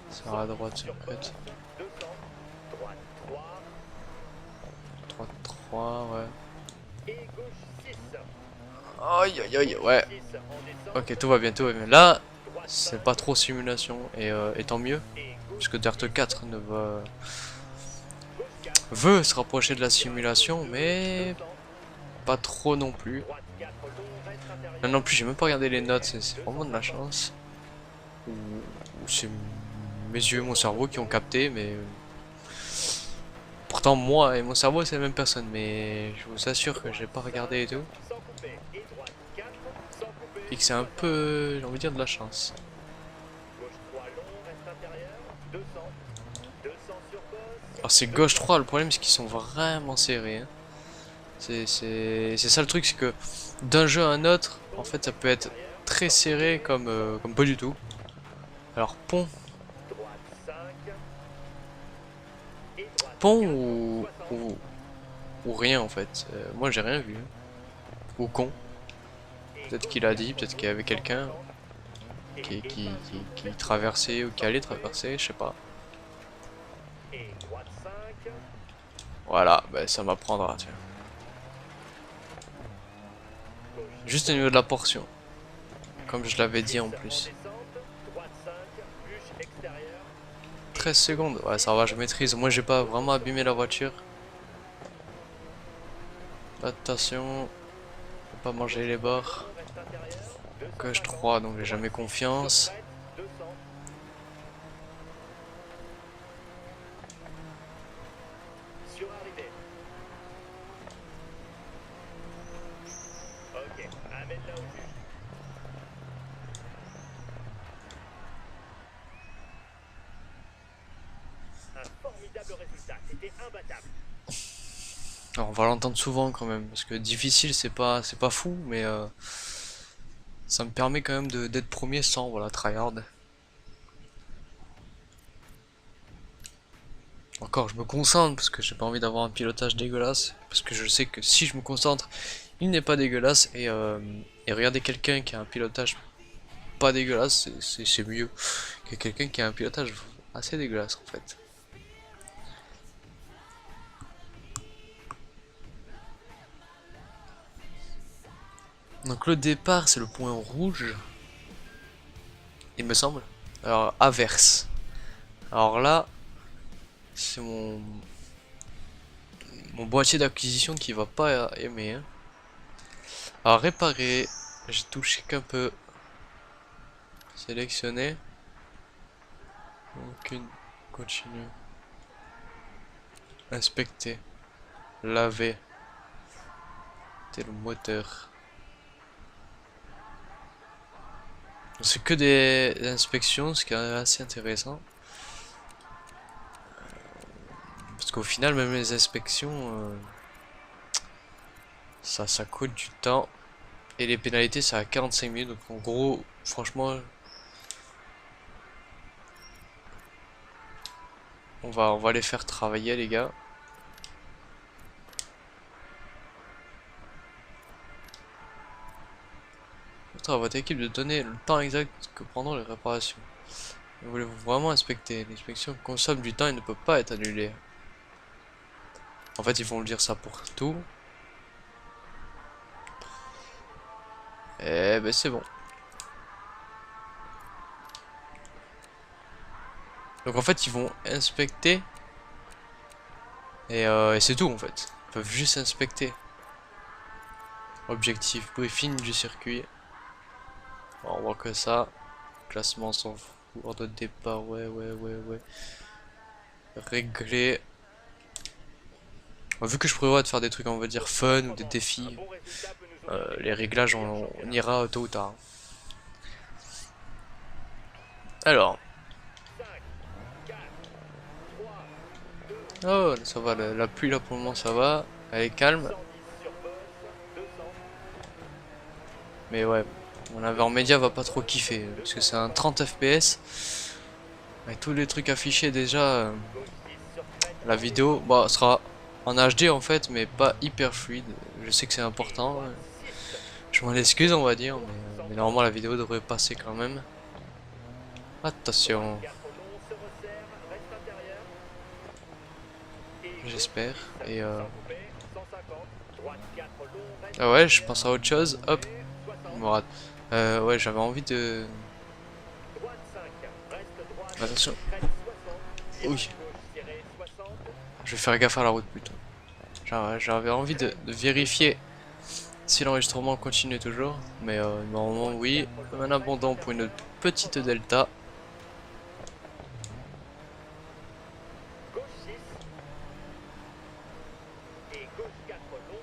sera à droite secrète. 3-3, ouais. Aïe aïe aïe, ouais. Ok, tout va bien, tout va bien. Là, c'est pas trop simulation, et tant mieux. Puisque Dirt 4 veut se rapprocher de la simulation, mais pas trop non plus. Non, non plus, j'ai même pas regardé les notes, c'est vraiment de la chance. Ou c'est mes yeux et mon cerveau qui ont capté, mais pourtant moi et mon cerveau c'est la même personne, mais je vous assure que j'ai pas regardé et tout. Et que c'est un peu, j'ai envie de dire, de la chance. Alors c'est gauche 3, le problème c'est qu'ils sont vraiment serrés. Hein. C'est ça le truc, c'est que d'un jeu à un autre, en fait ça peut être très serré comme pas du tout. Alors pont ou rien en fait. Moi j'ai rien vu. Hein. Ou con. Peut-être qu'il a dit, peut-être qu'il y avait quelqu'un qui traversait ou qui allait traverser, je sais pas. Voilà, bah, ça m'apprendra, tiens. Juste au niveau de la portion. Comme je l'avais dit en plus. 13 secondes, ouais ça va, je maîtrise. Moi j'ai pas vraiment abîmé la voiture. Attention, faut pas manger les bords. Gauche 3, donc j'ai jamais confiance. Alors, on va l'entendre souvent quand même, parce que difficile c'est pas fou, mais ça me permet quand même d'être premier sans voilà tryhard. Encore je me concentre parce que j'ai pas envie d'avoir un pilotage dégueulasse, parce que je sais que si je me concentre, il n'est pas dégueulasse et regarder quelqu'un qui a un pilotage pas dégueulasse, c'est mieux que quelqu'un qui a un pilotage assez dégueulasse en fait. Donc le départ c'est le point rouge, il me semble. Alors averse. Alors là, c'est mon boîtier d'acquisition qui va pas aimer. Hein. Alors réparer, j'ai touché qu'un peu. Sélectionner. Aucune. Continue. Inspecter. Laver. inspecter le moteur. C'est que des inspections, ce qui est assez intéressant. Parce qu'au final, même les inspections, ça coûte du temps. Et les pénalités, c'est à 45 minutes. Donc en gros, franchement, on va les faire travailler, les gars. Montrez à votre équipe de donner le temps exact que prendront les réparations. Voulez-vous vraiment inspecter? L'inspection consomme du temps et ne peut pas être annulée. En fait, ils vont le dire ça pour tout. Eh ben c'est bon. Donc en fait, ils vont inspecter. Et c'est tout en fait. Ils peuvent juste inspecter. Objectif, briefing du circuit. Bon, on voit que ça. Classement sans fout. Ordre de départ, ouais. Régler. Vu que je prévois de faire des trucs, on va dire fun ou des défis, les réglages, on ira tôt ou tard. Alors. Oh, ça va, la pluie là pour le moment ça va. Elle est calme. Mais ouais, mon en média va pas trop kiffer. Parce que c'est un 30 FPS. Avec tous les trucs affichés déjà. La vidéo bah, sera en HD en fait, mais pas hyper fluide. Je sais que c'est important. Je m'en excuse, on va dire. Mais normalement, la vidéo devrait passer quand même. Attention. J'espère. Et ah ouais, je pense à autre chose. Hop. Je me rate. Ouais, j'avais envie de. Attention. Oui. Je vais faire gaffe à la route plutôt. J'avais envie de vérifier si l'enregistrement continue toujours. Mais normalement, oui. Un abondant pour une petite delta.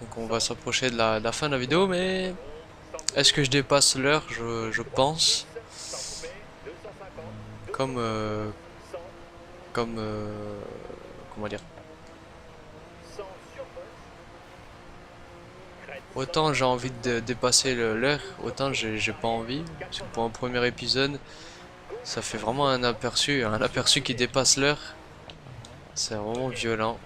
Donc on va s'approcher de la fin de la vidéo, mais est-ce que je dépasse l'heure? Je pense. Comme comment dire? Autant j'ai envie de dépasser l'heure, autant j'ai pas envie. Parce que pour un premier épisode, ça fait vraiment un aperçu qui dépasse l'heure. C'est vraiment violent.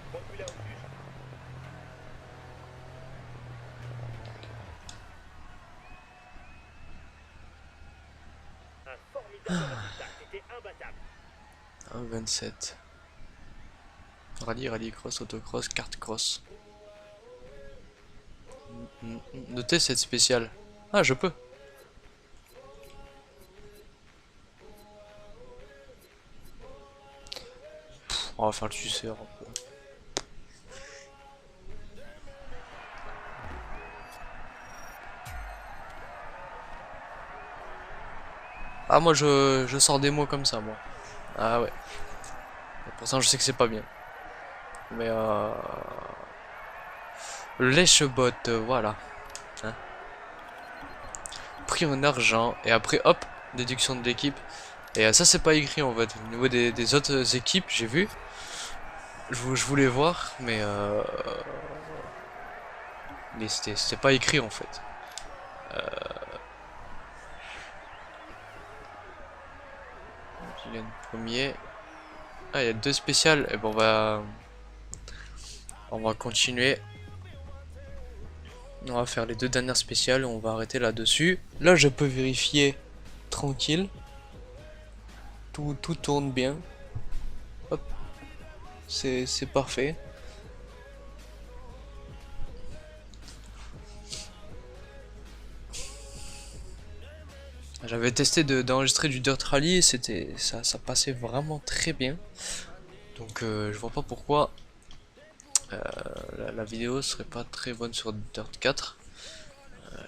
Un 27. Rallye cross, autocross, kart cross. Notez cette spéciale. Ah, je peux. On va faire le suceur un peu. Ah, moi je sors des mots comme ça, moi. Ah ouais. Et pourtant, je sais que c'est pas bien. Mais lèche-bot, voilà. Hein. Prix en argent. Et après, hop, déduction de l'équipe. Et ça, c'est pas écrit en fait. Au niveau des autres équipes, j'ai vu. Je voulais voir, mais c'était pas écrit en fait. Il y a une premier. Ah, il y a deux spéciales. Et bon, on va continuer. On va faire les deux dernières spéciales. On va arrêter là-dessus. Là, je peux vérifier tranquille. Tout tourne bien. Hop. C'est parfait. J'avais testé d'enregistrer du Dirt Rally, ça passait vraiment très bien. Donc je vois pas pourquoi la vidéo serait pas très bonne sur Dirt 4.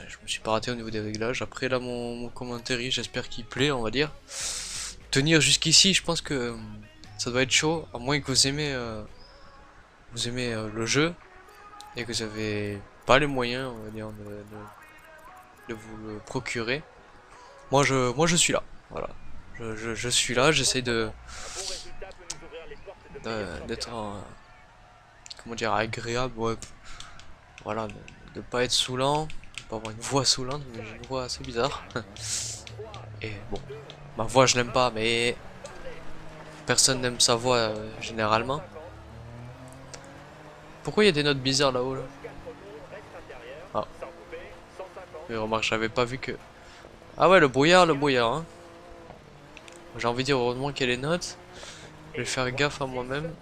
Je me suis pas raté au niveau des réglages. Après là mon commentaire, j'espère qu'il plaît, on va dire. Tenir jusqu'ici, je pense que ça doit être chaud, à moins que vous aimez le jeu et que vous avez pas les moyens, on va dire, de vous le procurer, moi je suis là. Voilà. Je suis là, j'essaie d'être comment dire, agréable, ouais. Voilà, de pas être saoulant, de pas avoir une voix saoulante, mais j'ai une voix assez bizarre. Et bon, ma voix je l'aime pas, mais personne n'aime sa voix généralement. Pourquoi il y a des notes bizarres là-haut là? Ah, mais remarque, j'avais pas vu que... Ah ouais, le brouillard, hein. J'ai envie de dire, heureusement qu'il y a les notes. Je vais faire gaffe à moi-même.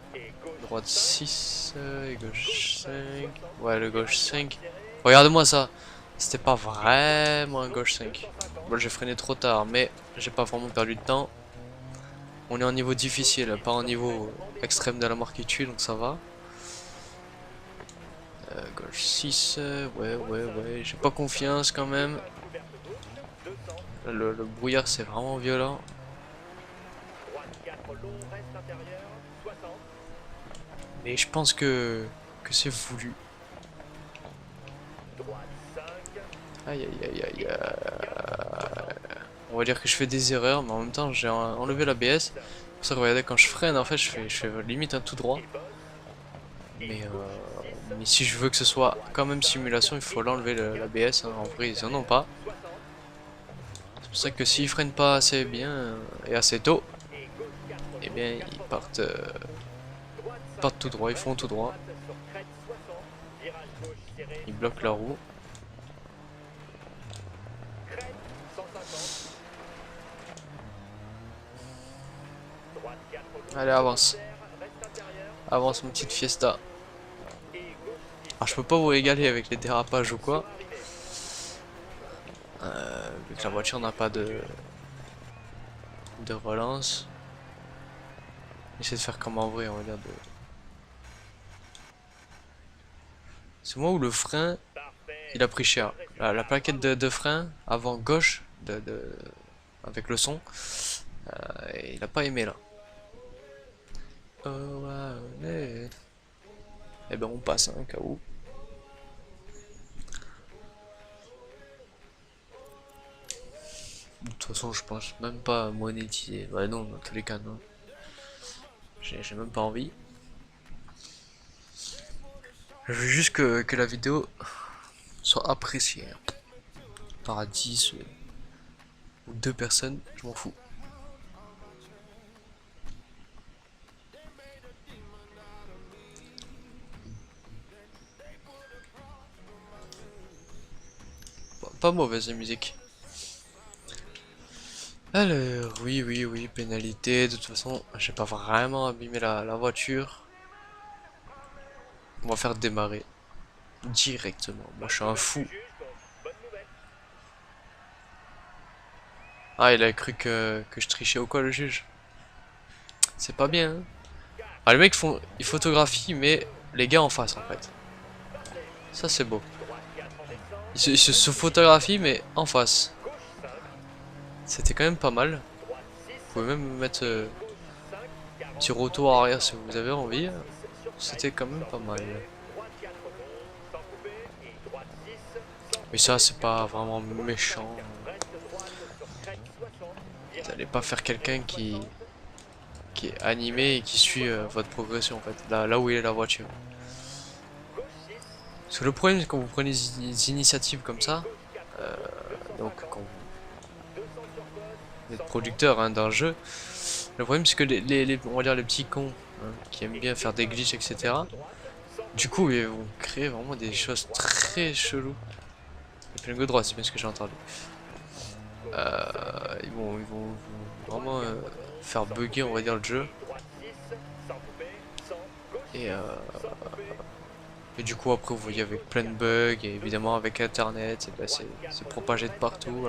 Droite 6 et gauche 5. Ouais, le gauche 5. Regardez-moi ça. C'était pas vraiment un gauche 5. Bon, j'ai freiné trop tard, mais j'ai pas vraiment perdu de temps. On est en niveau difficile, pas en niveau extrême de la mort qui tue, donc ça va. Gauche 6, ouais, j'ai pas confiance quand même. Le brouillard c'est vraiment violent. Mais je pense que c'est voulu. Aïe aïe aïe aïe. On va dire que je fais des erreurs, mais en même temps j'ai enlevé l'ABS. Pour ça que regardez, quand je freine en fait je fais limite un tout droit. Mais si je veux que ce soit quand même simulation, il faut l'enlever l'ABS, hein. En vrai ils en ont pas. C'est pour ça que s'ils freinent pas assez bien et assez tôt, eh bien ils partent tout droit, ils font tout droit. Ils bloquent la roue. Allez, avance. Avance mon petite Fiesta. Alors je peux pas vous régaler avec les dérapages ou quoi. Vu que la voiture n'a pas de relance. J'essaie de faire comme en vrai, on va dire. C'est moi où le frein, il a pris cher. La plaquette de frein avant gauche, avec le son, il a pas aimé là. Oh, allez. Eh ben on passe, hein, cas où. De toute façon, je pense même pas monétiser. Bah non, dans tous les cas, non. J'ai même pas envie. Je veux juste que la vidéo soit appréciée par 10 ou 2 personnes, je m'en fous. Pas mauvaise la musique. Alors, oui, pénalité. De toute façon, j'ai pas vraiment abîmé la voiture. On va faire démarrer directement. Moi, je suis un fou. Ah, il a cru que je trichais ou quoi, le juge? C'est pas bien, hein. Ah, les mecs ils photographient, mais les gars en face, en fait. Ça, c'est beau. Ils se photographient, mais en face. C'était quand même pas mal. Vous pouvez même mettre un petit retour arrière si vous avez envie. C'était quand même pas mal. Mais ça, c'est pas vraiment méchant. Vous n'allez pas faire quelqu'un qui est animé et qui suit votre progression en fait. Là où il est la voiture. Parce que le problème, c'est quand vous prenez des initiatives comme ça, donc quand vous êtes producteur, hein, d'un jeu, le problème c'est que on va dire les petits cons, hein, qui aiment bien faire des glitches, etc. Du coup, ils vont créer vraiment des choses très cheloues. Et plein de droit, c'est bien ce que j'ai entendu. Ils vont vraiment faire bugger, on va dire, le jeu. Et du coup après vous voyez avec plein de bugs et évidemment avec internet et ben c'est propagé de partout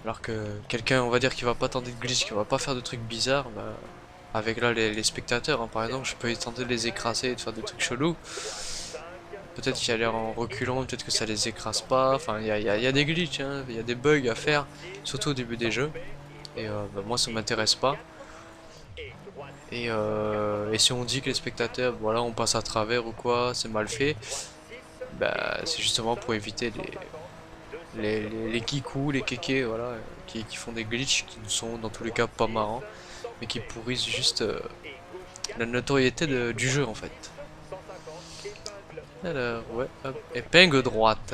alors que quelqu'un on va dire qui va pas tenter de glitch, qui va pas faire de trucs bizarres, bah, avec là les spectateurs, hein, par exemple je peux tenter de les écraser et de faire des trucs chelous. Peut-être qu'il y a l'air en reculant, peut-être que ça les écrase pas, enfin il y a des glitches, hein, il y a des bugs à faire, surtout au début des jeux. Et bah, moi ça m'intéresse pas. Et si on dit que les spectateurs, voilà, on passe à travers ou quoi, c'est mal fait, bah c'est justement pour éviter les kikous, les kékés, voilà, qui font des glitches qui ne sont dans tous les cas pas marrants, mais qui pourrissent juste la notoriété du jeu en fait. Alors, ouais, hop, épingle droite.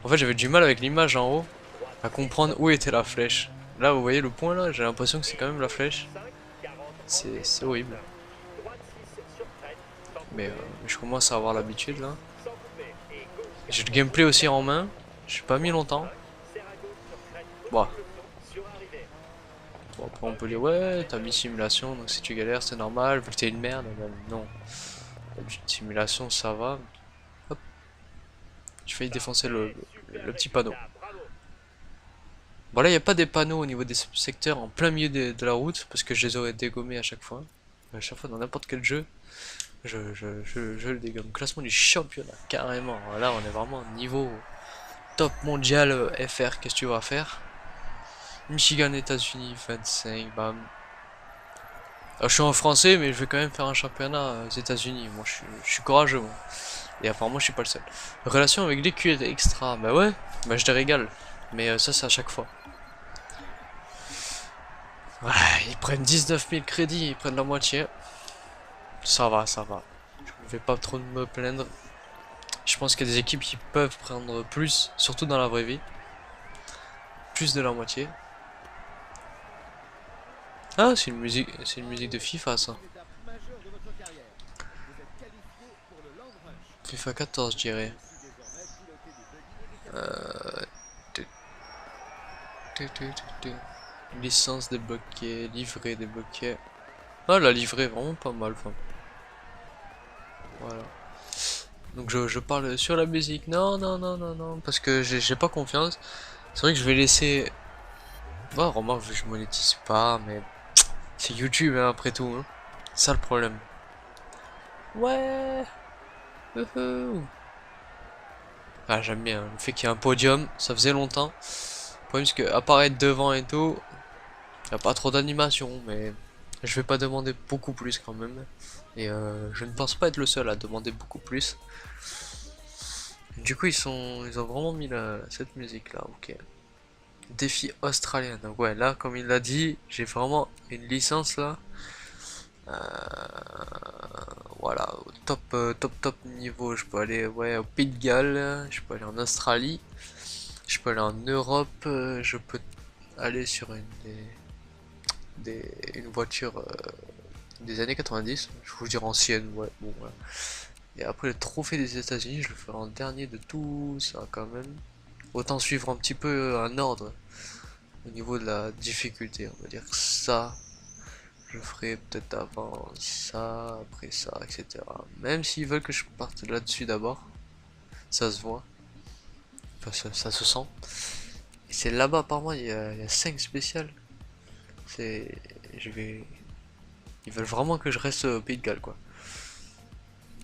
En fait, j'avais du mal avec l'image en haut à comprendre où était la flèche. Là, vous voyez le point là, j'ai l'impression que c'est quand même la flèche. C'est horrible. Mais je commence à avoir l'habitude là. J'ai le gameplay aussi en main. Je suis pas mis longtemps. Bon. Bon, après on peut dire ouais, t'as mis simulation, donc si tu galères c'est normal, vu que t'es une merde. Ben, non. Simulation ça va. Hop. J'ai failli défoncer le petit panneau. Bon là il n'y a pas des panneaux au niveau des secteurs en plein milieu de la route, parce que je les aurais dégommés à chaque fois. À chaque fois dans n'importe quel jeu, je le dégomme. Classement du championnat, carrément. Là on est vraiment niveau top mondial FR, qu'est-ce que tu vas faire? Michigan, États-Unis, 25, bam. Alors, je suis en français, mais je vais quand même faire un championnat aux États-Unis. Moi, je suis courageux, moi. Et apparemment, je suis pas le seul. Relation avec l'écurie extra, bah ouais, bah je les régale. Mais ça, c'est à chaque fois. Ouais, ils prennent 19 000 crédits, ils prennent la moitié. Ça va, ça va. Je vais pas trop me plaindre. Je pense qu'il y a des équipes qui peuvent prendre plus, surtout dans la vraie vie. Plus de la moitié. Ah, c'est une musique de FIFA ça. FIFA 14, je dirais. Licence débloquée, livret débloqué. Ah, la livrée est vraiment pas mal. Enfin, voilà. Donc je parle sur la musique. Non, non, non, non, non. Parce que j'ai pas confiance. C'est vrai que je vais laisser. Bah, remarque, je monétise pas, mais c'est YouTube hein, après tout. Hein. C'est ça le problème. Ouais. Ah, j'aime bien le fait qu'il y ait un podium. Ça faisait longtemps. Le problème, c'est que apparaître devant et tout, y a pas trop d'animation, mais je vais pas demander beaucoup plus quand même. Et je ne pense pas être le seul à demander beaucoup plus. Du coup, ils ont vraiment mis cette musique là, ok. Défi australien. Donc ouais, là, comme il l'a dit, j'ai vraiment une licence là. Voilà, au top, top niveau. Je peux aller ouais, au Pays de Galles, je peux aller en Australie, je peux aller en Europe, je peux aller sur une voiture des années 90, je vous dire ancienne, ouais, bon voilà. Et après le trophée des États-Unis, je le ferai en dernier de tout ça quand même. Autant suivre un petit peu un ordre au niveau de la difficulté, on va dire que ça, je ferai peut-être avant ça, après ça, etc. Même s'ils veulent que je parte là-dessus d'abord, ça se voit, enfin ça se sent. Et c'est là-bas apparemment il y a 5 spéciales. C'est, je vais, ils veulent vraiment que je reste au Pays de Galles quoi.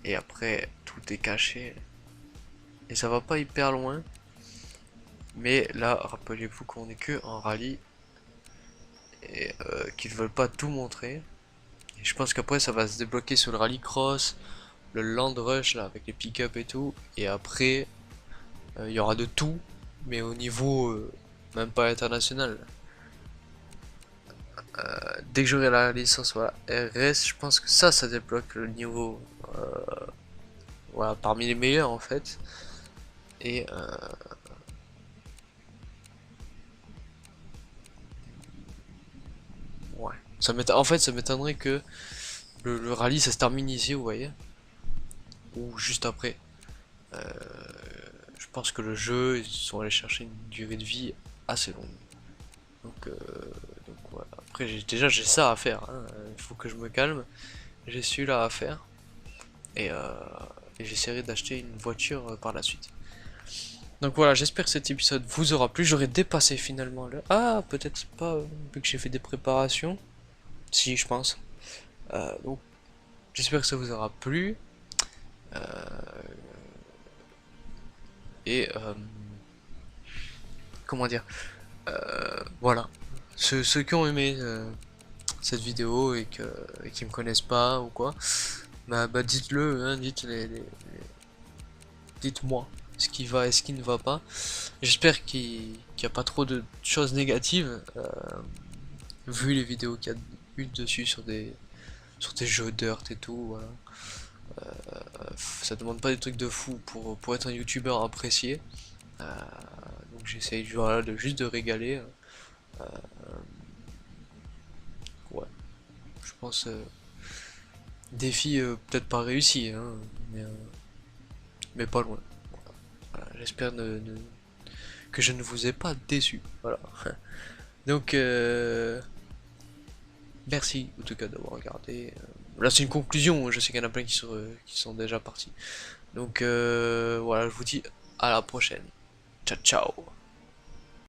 Et après tout est caché et ça va pas hyper loin. Mais là, rappelez-vous qu'on est que en rallye et qu'ils veulent pas tout montrer. Et je pense qu'après ça va se débloquer sur le rallye cross, le land rush là avec les pick-up et tout. Et après, il y aura de tout, mais au niveau même pas international. Dès que j'aurai la licence voilà, RS, je pense que ça débloque le niveau voilà, parmi les meilleurs en fait. Et ouais. En fait, ça m'étonnerait que le rallye ça se termine ici, vous voyez. Ou juste après. Euh, je pense que le jeu, ils sont allés chercher une durée de vie assez longue. Donc, voilà. Après, déjà j'ai ça à faire. Hein. Il faut que je me calme. J'ai celui-là à faire. Et, et j'essaierai d'acheter une voiture par la suite. Donc voilà, j'espère que cet épisode vous aura plu. J'aurais dépassé finalement le... Ah, peut-être pas, vu que j'ai fait des préparations. Si, je pense. Donc, j'espère que ça vous aura plu. Et... comment dire voilà. Ceux qui ont aimé cette vidéo et qui me connaissent pas ou quoi, bah dites-le, hein, dites-moi ce qui va et ce qui ne va pas. J'espère qu'il n'y a pas trop de choses négatives, vu les vidéos qu'il y a eu dessus sur des jeux dirt et tout, voilà. Ça demande pas des trucs de fou pour être un youtubeur apprécié. Donc j'essaye voilà, juste de régaler. Ouais, je pense défi peut-être pas réussi, hein, mais pas loin. Voilà, j'espère que je ne vous ai pas déçu. Voilà. Donc merci en tout cas d'avoir regardé. Là c'est une conclusion, je sais qu'il y en a plein qui sont déjà partis. Donc voilà, je vous dis à la prochaine. Ciao ciao.